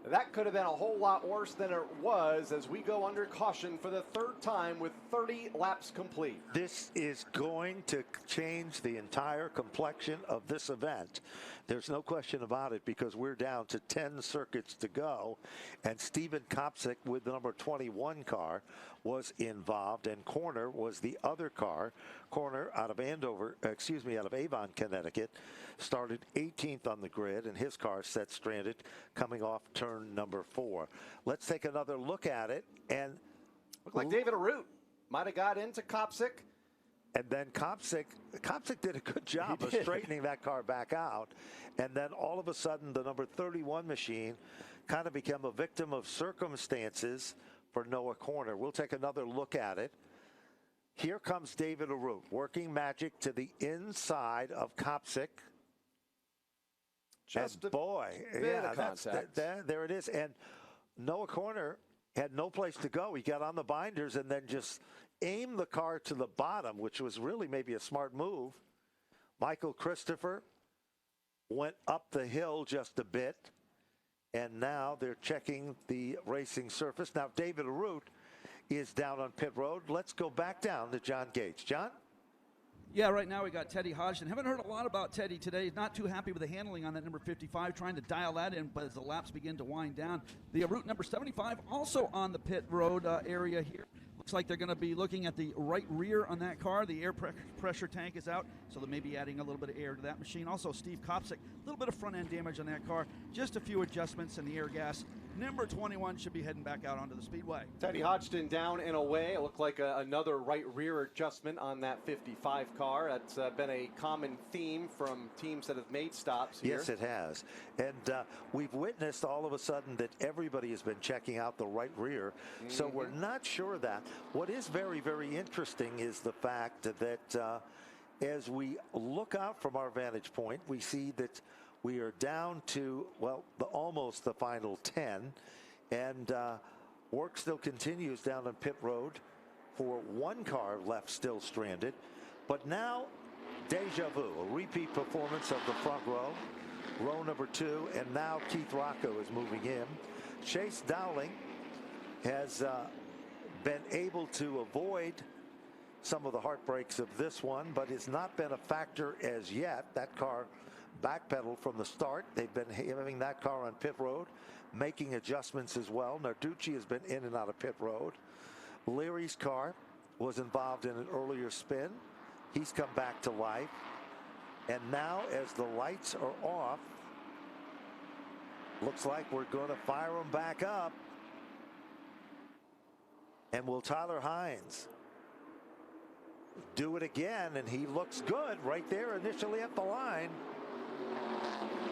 That could have been a whole lot worse than it was as we go under caution for the 3rd time with 30 laps complete. This is going to change the entire complexion of this event. There's no question about it because we're down to 10 circuits to go, and Stephen Kopsick with the number 21 car was involved, and Corner was the other car. Corner out of Avon, Connecticut, started 18th on the grid, and his car set stranded coming off turn number 4. Let's take another look at it, and looked like David Arute might have got into Kopsick. And then Kopsick did a good job of straightening that car back out. And then all of a sudden, the number 31 machine kind of became a victim of circumstances for Noah Corner. We'll take another look at it. Here comes David Arute, working magic to the inside of Kopsick. Just and boy, yeah, there it is. And Noah Corner had no place to go. He got on the binders and then just aimed the car to the bottom, which was really maybe a smart move. Michael Christopher went up the hill just a bit, And now they're checking the racing surface. Now David Arute is down on pit road. Let's go back down to John Gage. John? Yeah, right now we got Teddy Hodgson. Haven't heard a lot about Teddy today. He's not too happy with the handling on that number 55, trying to dial that in, but as the laps begin to wind down. The route number 75 also on the pit road area here. Looks like they're going to be looking at the right rear on that car. The air pressure tank is out, so they may be adding a little bit of air to that machine. Also, Steve Kopsick, a little bit of front-end damage on that car. Just a few adjustments in the air gas. Number 21 should be heading back out onto the speedway. Teddy Hodgson down and away. It looked like another right rear adjustment on that 55 car. That's been a common theme from teams that have made stops here. Yes, it has. And we've witnessed all of a sudden that everybody has been checking out the right rear. So we're not sure of that. What is very, very interesting is the fact that as we look out from our vantage point, we see that we are down to, well, almost the final 10. And work still continues down on pit road for one car left still stranded. But now, deja vu, a repeat performance of the front row. Row number 2, and now Keith Rocco is moving in. Chase Dowling has been able to avoid some of the heartbreaks of this one, but it's not been a factor as yet. That car backpedaled from the start. They've been having that car on pit road, making adjustments as well. Narducci has been in and out of pit road. Leary's car was involved in an earlier spin. He's come back to life. And now, as the lights are off, looks like we're going to fire them back up. And will Tyler Hines do it again? And he looks good right there initially at the line.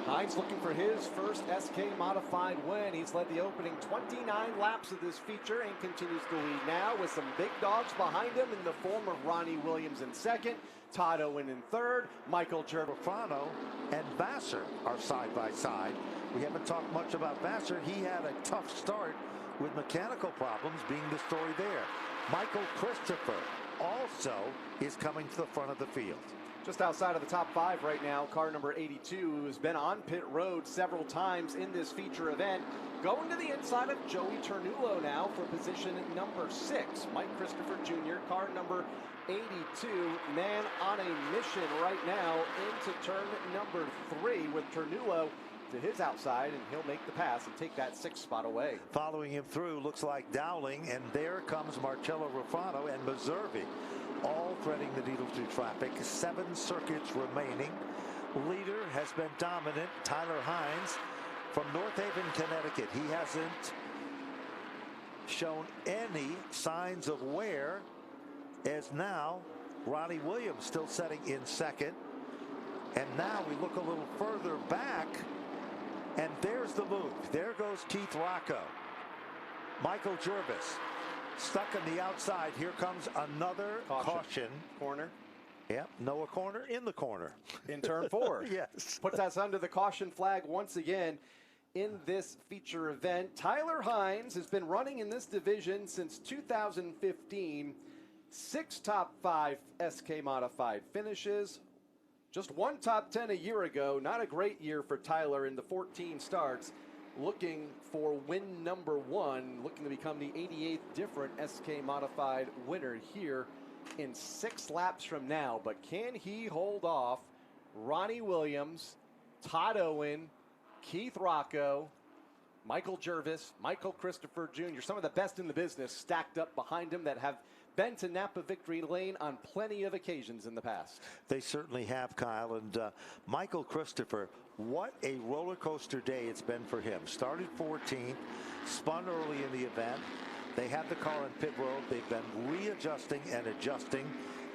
Hines looking for his first SK modified win. He's led the opening 29 laps of this feature and continues to lead now with some big dogs behind him in the form of Ronnie Williams in second, Todd Owen in third, Michael Gervafano and Vassar are side by side. We haven't talked much about Vassar. He had a tough start with mechanical problems being the story there. Michael Christopher also is coming to the front of the field. Just outside of the top 5 right now, car number 82, who has been on pit road several times in this feature event, going to the inside of Joey Ternulo now for position number 6. Mike Christopher Jr., car number 82, man on a mission right now into turn number 3 with Ternulo to his outside, and he'll make the pass and take that 6th spot away. Following him through looks like Dowling, and there comes Marcello Ruffano and Meserve, all threading the needle through traffic. 7 circuits remaining. Leader has been dominant, Tyler Hines from North Haven, Connecticut. He hasn't shown any signs of wear, as now Ronnie Williams still setting in second. And now we look a little further back, and there's the move. There goes Keith Rocco. Michael Jervis stuck on the outside. Here comes another caution. Corner. Yep, Noah corner in the corner. In turn 4. Yes. Puts us under the caution flag once again in this feature event. Tyler Hines has been running in this division since 2015. 6 top 5 SK modified finishes. Just 1 top 10 a year ago. Not a great year for Tyler in the 14 starts. Looking for win number 1, looking to become the 88th different SK modified winner here in 6 laps from now. But can he hold off Ronnie Williams, Todd Owen, Keith Rocco, Michael Jervis, Michael Christopher Jr., some of the best in the business stacked up behind him that have been to Napa Victory Lane on plenty of occasions in the past. They certainly have, Kyle. And Michael Christopher, what a roller coaster day it's been for him. Started 14th, spun early in the event. They had the car on pit road. They've been readjusting and adjusting.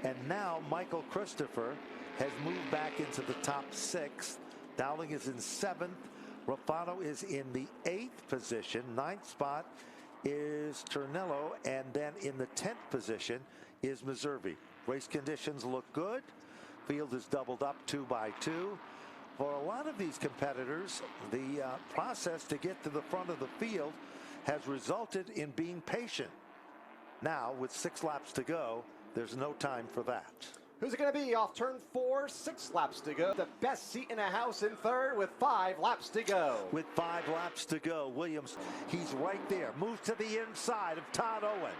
And now Michael Christopher has moved back into the top 6. Dowling is in 7th. Ruffano is in the 8th position. 9th spot is Ternello, and then in the 10th position is Meserve. Race conditions look good. Field is doubled up 2 by 2. For a lot of these competitors, the process to get to the front of the field has resulted in being patient. Now, with 6 laps to go, there's no time for that. Who's it going to be off turn 4? 6 laps to go. The best seat in the house in third with 5 laps to go. With 5 laps to go, Williams, he's right there. Moves to the inside of Todd Owen.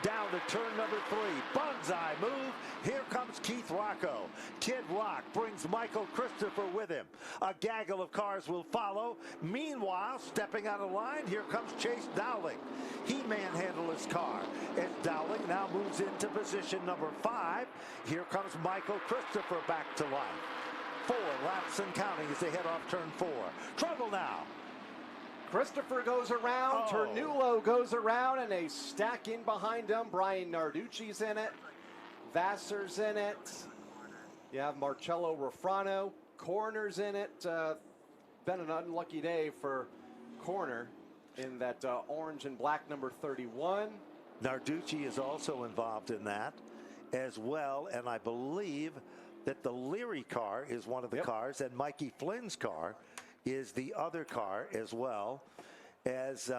Down to turn number 3. Bonsai move. Here comes Keith Rocco. Kid Rock brings Michael Christopher with him. A gaggle of cars will follow. Meanwhile, stepping out of line, here comes Chase Dowling. He manhandled his car as Dowling now moves into position number 5. Here comes Michael Christopher back to life. 4 laps and counting as they head off turn 4. Trouble now. Christopher goes around, Ternulo goes around, and they stack in behind him. Brian Narducci's in it. Vassar's in it. You have Marcello Rafrano. Corner's in it. Been an unlucky day for Corner in that orange and black number 31. Narducci is also involved in that as well, and I believe that the Leary car is one of the cars, and Mikey Flynn's car is the other car as well. As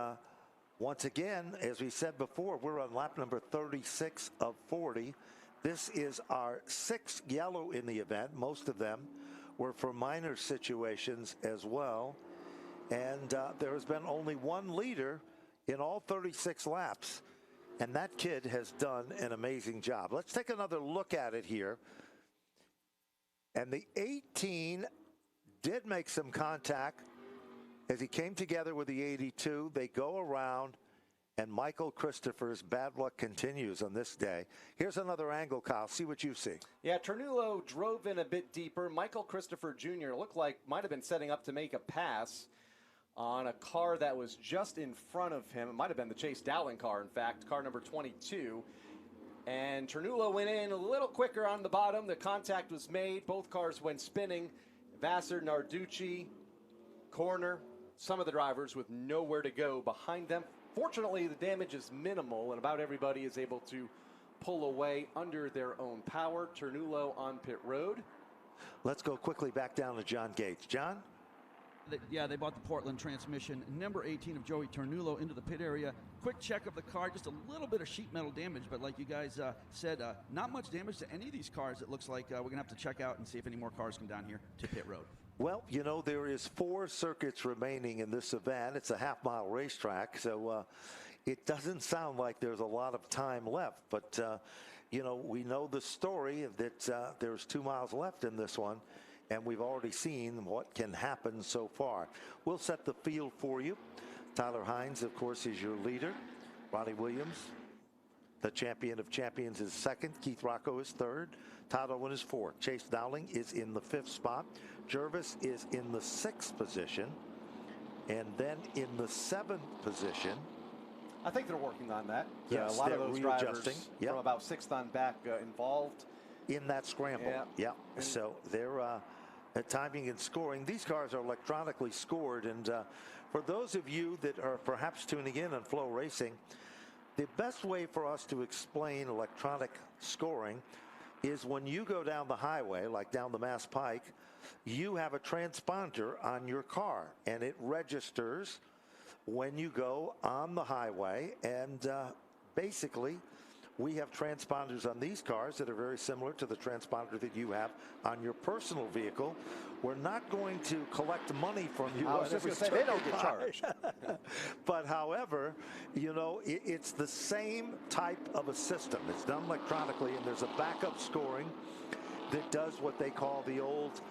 once again, as we said before, we're on lap number 36 of 40. This is our 6th yellow in the event. Most of them were for minor situations as well. And there has been only one leader in all 36 laps. And that kid has done an amazing job. Let's take another look at it here. And the 18 did make some contact as he came together with the 82. They go around, and Michael Christopher's bad luck continues on this day. Here's another angle, Kyle. See what you see. Yeah, Ternulo drove in a bit deeper. Michael Christopher Jr. looked like might have been setting up to make a pass on a car that was just in front of him. It might have been the Chase Dowling car, in fact, car number 22. And Ternulo went in a little quicker on the bottom. The contact was made. Both cars went spinning. Vassar, Narducci, Corner, some of the drivers with nowhere to go behind them. Fortunately, the damage is minimal, and about everybody is able to pull away under their own power. Ternulo on pit road. Let's go quickly back down to John Gates. John? They bought the Portland transmission. Number 18 of Joey Ternulo into the pit area. Quick check of the car, just a little bit of sheet metal damage, but like you guys said, not much damage to any of these cars. It looks like we're going to have to check out and see if any more cars come down here to pit road. Well, you know, there is 4 circuits remaining in this event. It's a half-mile racetrack, so it doesn't sound like there's a lot of time left. But, you know, we know the story that there's 2 miles left in this one, and we've already seen what can happen so far. We'll set the field for you. Tyler Hines, of course, is your leader. Ronnie Williams, the champion of champions, is 2nd. Keith Rocco is 3rd. Todd Owen is 4th. Chase Dowling is in the 5th spot. Jervis is in the 6th position. And then in the 7th position. I think they're working on that. Yes, a lot of those drivers Yep. from about 6th on back involved in that scramble. Yeah. So they're timing and scoring. These cars are electronically scored. And for those of you that are perhaps tuning in on Flow Racing, the best way for us to explain electronic scoring is when you go down the highway, like down the Mass Pike, you have a transponder on your car, and it registers when you go on the highway. And basically, we have transponders on these cars that are very similar to the transponder that you have on your personal vehicle. We're not going to collect money from you. I was just going to say, they don't get charged. But however, you know, it's the same type of a system. It's done electronically, and there's a backup scoring that does what they call the old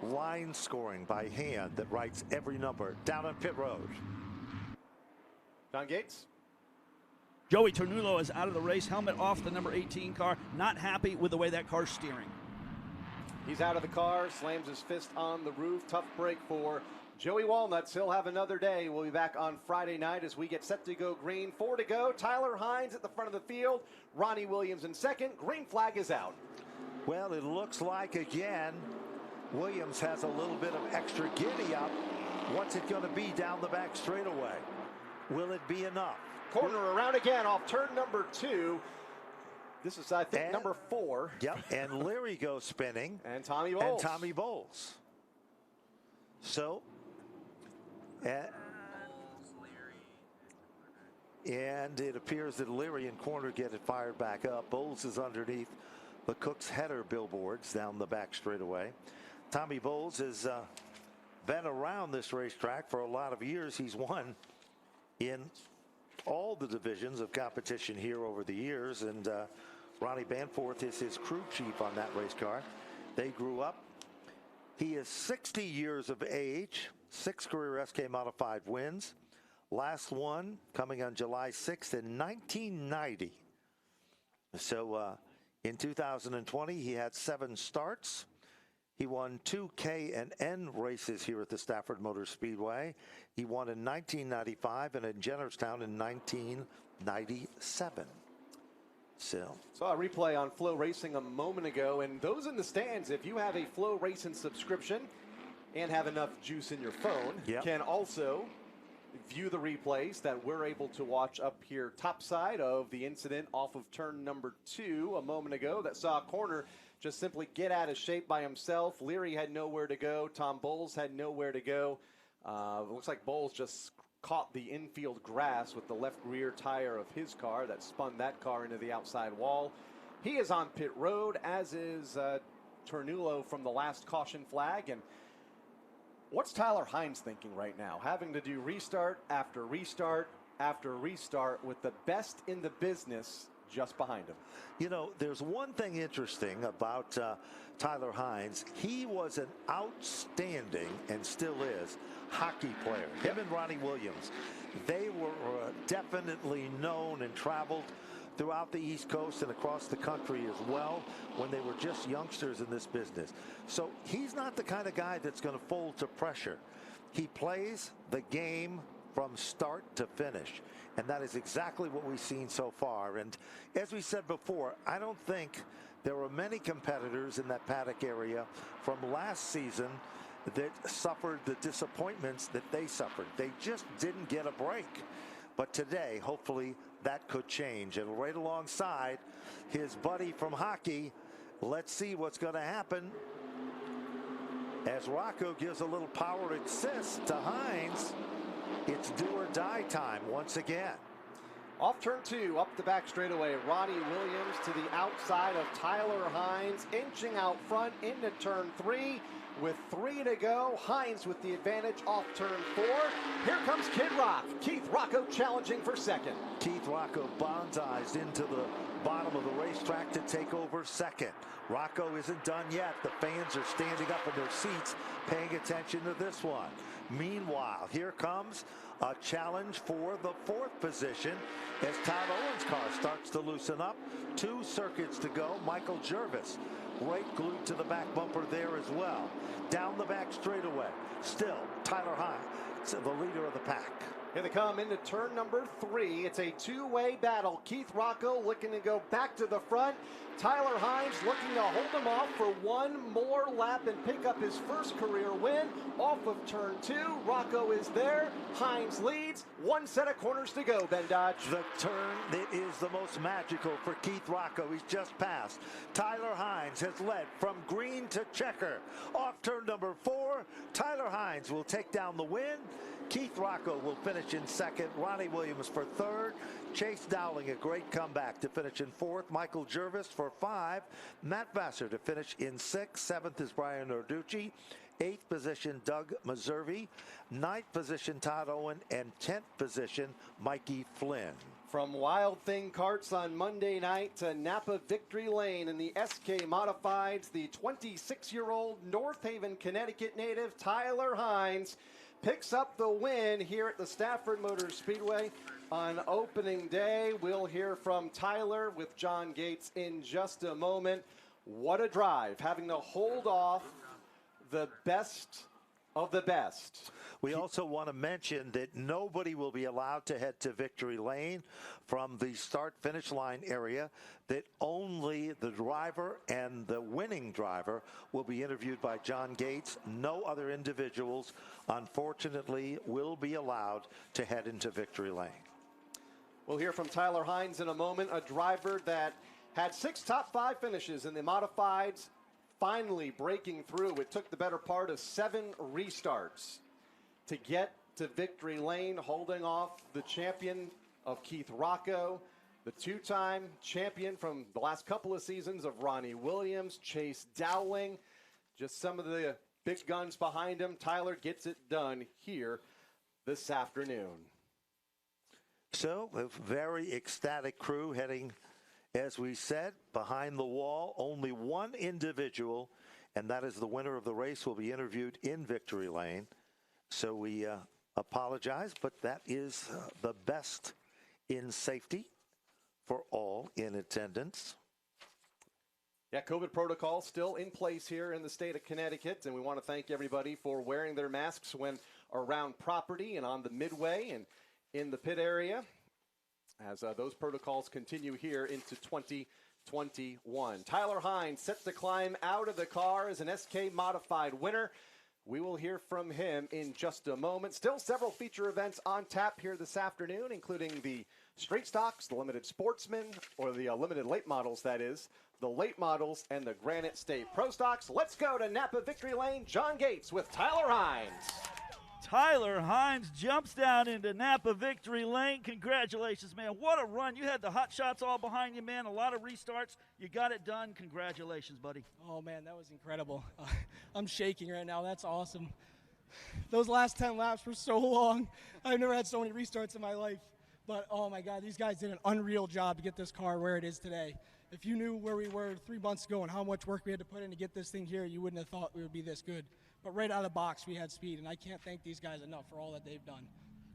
line scoring by hand that writes every number down on pit road. Don Gates. Joey Ternulo is out of the race. Helmet off the number 18 car. Not happy with the way that car's steering. He's out of the car, slams his fist on the roof. Tough break for Joey Walnuts. He'll have another day. We'll be back on Friday night as we get set to go green. 4 to go. Tyler Hines at the front of the field. Ronnie Williams in 2nd. Green flag is out. Well, it looks like, again, Williams has a little bit of extra giddy up. What's it going to be down the back straightaway? Will it be enough? Corner around again off turn number 2. This is, I think, number 4. Yep, and Leary goes spinning. And Tommy Bowles. So, and it appears that Leary and Corner get it fired back up. Bowles is underneath the Cook's Header billboards down the back straightaway. Tommy Bowles has been around this racetrack for a lot of years. He's won in all the divisions of competition here over the years, and Ronnie Banforth is his crew chief on that race car. They grew up. He is 60 years of age, 6 career SK Modified wins. Last one coming on July 6th in 1990. So in 2020, he had 7 starts. He won 2 K and N races here at the Stafford Motor Speedway. He won in 1995 and in Jennerstown in 1997. So Saw a replay on Flow Racing a moment ago, and those in the stands, if you have a Flow Racing subscription and have enough juice in your phone, can also view the replays that we're able to watch up here topside of the incident off of turn number 2 a moment ago that saw a corner just simply get out of shape by himself. Leary had nowhere to go. Tom Bowles had nowhere to go. It looks like Bowles just caught the infield grass with the left rear tire of his car that spun that car into the outside wall. He is on pit road, as is Tornulo from the last caution flag. And what's Tyler Hines thinking right now? Having to do restart after restart after restart with the best in the business just behind him. You know, there's one thing interesting about Tyler Hines. He was an outstanding, and still is, hockey player. Him and Ronnie Williams, they were definitely known and traveled throughout the East Coast and across the country as well when they were just youngsters in this business. So he's not the kind of guy that's going to fold to pressure. He plays the game from start to finish, and that is exactly what we've seen so far. And as we said before, I don't think there were many competitors in that paddock area from last season that suffered the disappointments that they suffered. They just didn't get a break. But today, hopefully, that could change. And right alongside his buddy from hockey, let's see what's going to happen as Rocco gives a little power assist to Hines. It's do or die time once again. Off turn 2, up the back straightaway, Ronnie Williams to the outside of Tyler Hines, inching out front into turn 3. With 3 to go, Hines with the advantage off turn 4. Here comes Kid Rock. Keith Rocco challenging for second. Keith Rocco bonsized into the bottom of the racetrack to take over second. Rocco isn't done yet. The fans are standing up in their seats paying attention to this one. Meanwhile, here comes a challenge for the 4th position as Todd Owen's car starts to loosen up. 2 circuits to go. Michael Jervis right glued to the back bumper there as well. Down the back straightaway. Still, Tyler Hines, the leader of the pack. Here they come into turn number 3. It's a 2-way battle. Keith Rocco looking to go back to the front. Tyler Hines looking to hold him off for one more lap and pick up his first career win. Off of turn 2, Rocco is there. Hines leads. 1 set of corners to go, Ben Dodge. The turn that is the most magical for Keith Rocco. He's just passed. Tyler Hines has led from green to checker. Off turn number 4, Tyler Hines will take down the win. Keith Rocco will finish in second. Ronnie Williams for third. Chase Dowling, a great comeback to finish in 4th. Michael Jervis for 5. Matt Vassar to finish in 6th. 7th is Brian Norducci. 8th position, Doug Meservey. 9th position, Todd Owen. And 10th position, Mikey Flynn. From Wild Thing Karts on Monday night to Napa Victory Lane in the SK Modifieds, the 26-year-old North Haven, Connecticut native Tyler Hines picks up the win here at the Stafford Motor Speedway on opening day. We'll hear from Tyler with John Gates in just a moment. What a drive, having to hold off the best of the best. We also want to mention that nobody will be allowed to head to Victory Lane from the start-finish line area, that only the driver and the winning driver will be interviewed by John Gates. No other individuals, unfortunately, will be allowed to head into Victory Lane. We'll hear from Tyler Hines in a moment, a driver that had 6 top 5 finishes in the modifieds, finally breaking through. It took the better part of 7 restarts to get to Victory Lane, holding off the champion of Keith Rocco. The two-time champion from the last couple of seasons of Ronnie Williams, Chase Dowling, just some of the big guns behind him. Tyler gets it done here this afternoon. So a very ecstatic crew heading, as we said, behind the wall. Only one individual, and that is the winner of the race, will be interviewed in victory lane. So we apologize, but that is the best in safety for all in attendance. Yeah, COVID protocol still in place here in the state of Connecticut, and we want to thank everybody for wearing their masks when around property and on the midway and in the pit area as those protocols continue here into 2021. Tyler Hines set to climb out of the car as an SK Modified winner. We will hear from him in just a moment. Still several feature events on tap here this afternoon, including the Straight Stocks, the Limited Sportsman, or the Limited Late Models, that is, the Late Models, and the Granite State Pro Stocks. Let's go to Napa Victory Lane. John Gates with Tyler Hines. Tyler Hines jumps down into Napa Victory Lane. Congratulations, man. What a run. You had the hot shots all behind you, man. A lot of restarts. You got it done. Congratulations, buddy. Oh, man, that was incredible. I'm shaking right now. That's awesome. Those last 10 laps were so long. I've never had so many restarts in my life. But, oh, my God, these guys did an unreal job to get this car where it is today. If you knew where we were 3 months ago and how much work we had to put in to get this thing here, you wouldn't have thought we would be this good. But right out of the box, we had speed, and I can't thank these guys enough for all that they've done.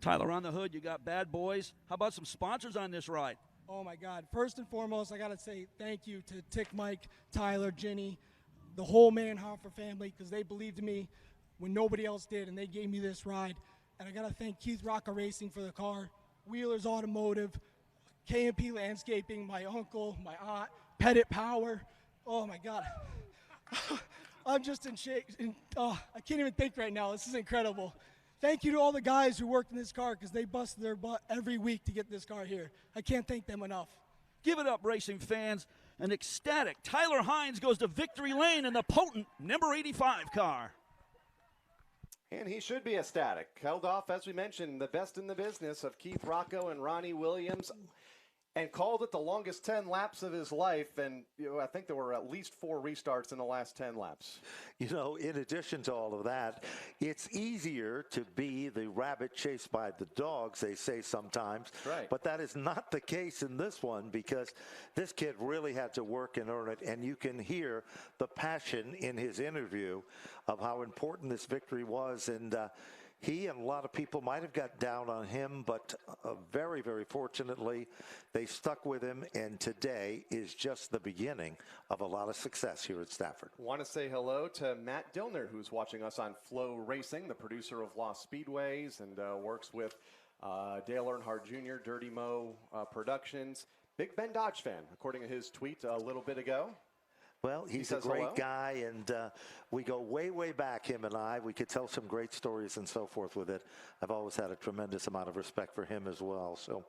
Tyler, on the hood, you got Bad Boys. How about some sponsors on this ride? Oh, my God. First and foremost, I got to say thank you to Tick Mike, Tyler, Ginny, the whole Manhofer family, because they believed in me when nobody else did, and they gave me this ride. And I got to thank Keith Rocca Racing for the car, Wheeler's Automotive, K&P Landscaping, my uncle, my aunt, Pettit Power. Oh, my God. I'm just in shape. I can't even think right now. This is incredible. Thank you to all the guys who worked in this car because they busted their butt every week to get this car here. I can't thank them enough. Give it up, racing fans. An ecstatic Tyler Hines goes to victory lane in the potent number 85 car. And he should be ecstatic. Held off, as we mentioned, the best in the business of Keith Rocco and Ronnie Williams, and called it the longest 10 laps of his life. And I think there were at least 4 restarts in the last 10 laps. You know, in addition to all of that, it's easier to be the rabbit chased by the dogs, they say sometimes. Right. But that is not the case in this one, because this kid really had to work and earn it. And you can hear the passion in his interview of how important this victory was. And he and a lot of people might have got down on him, but very, very fortunately, they stuck with him, and today is just the beginning of a lot of success here at Stafford. Want to say hello to Matt Dillner, who's watching us on Flow Racing, the producer of Lost Speedways, and works with Dale Earnhardt Jr., Dirty Mo Productions. Big Ben Dodge fan, according to his tweet a little bit ago. Well, he's a great guy, and we go way, way back, him and I. We could tell some great stories and so forth with it. I've always had a tremendous amount of respect for him as well. So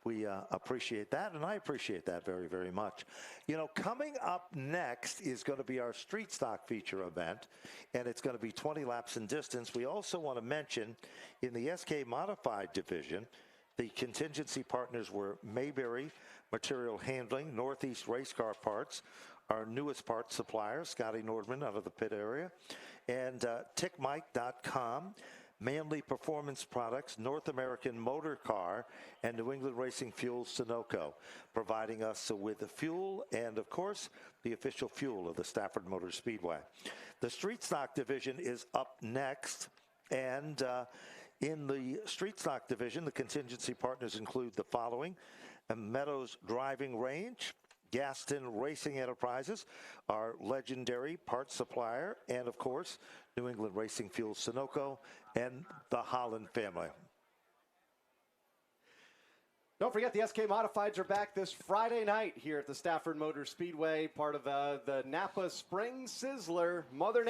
we appreciate that, and I appreciate that very, very much. You know, coming up next is going to be our Street Stock feature event, and it's going to be 20 laps in distance. We also want to mention in the SK Modified division, the contingency partners were Mayberry Material Handling, Northeast Race Car Parts, our newest parts supplier, Scotty Nordman out of the pit area, and TickMike.com, Manly Performance Products, North American Motor Car, and New England Racing Fuel Sunoco, providing us with the fuel and, of course, the official fuel of the Stafford Motor Speedway. The Street Stock division is up next, and in the Street Stock division, the contingency partners include the following: Meadows Driving Range, Gaston Racing Enterprises, our legendary parts supplier, and of course, New England Racing Fuel Sunoco, and the Holland family. Don't forget, the SK Modifieds are back this Friday night here at the Stafford Motor Speedway, part of the Napa Spring Sizzler. Mother Nature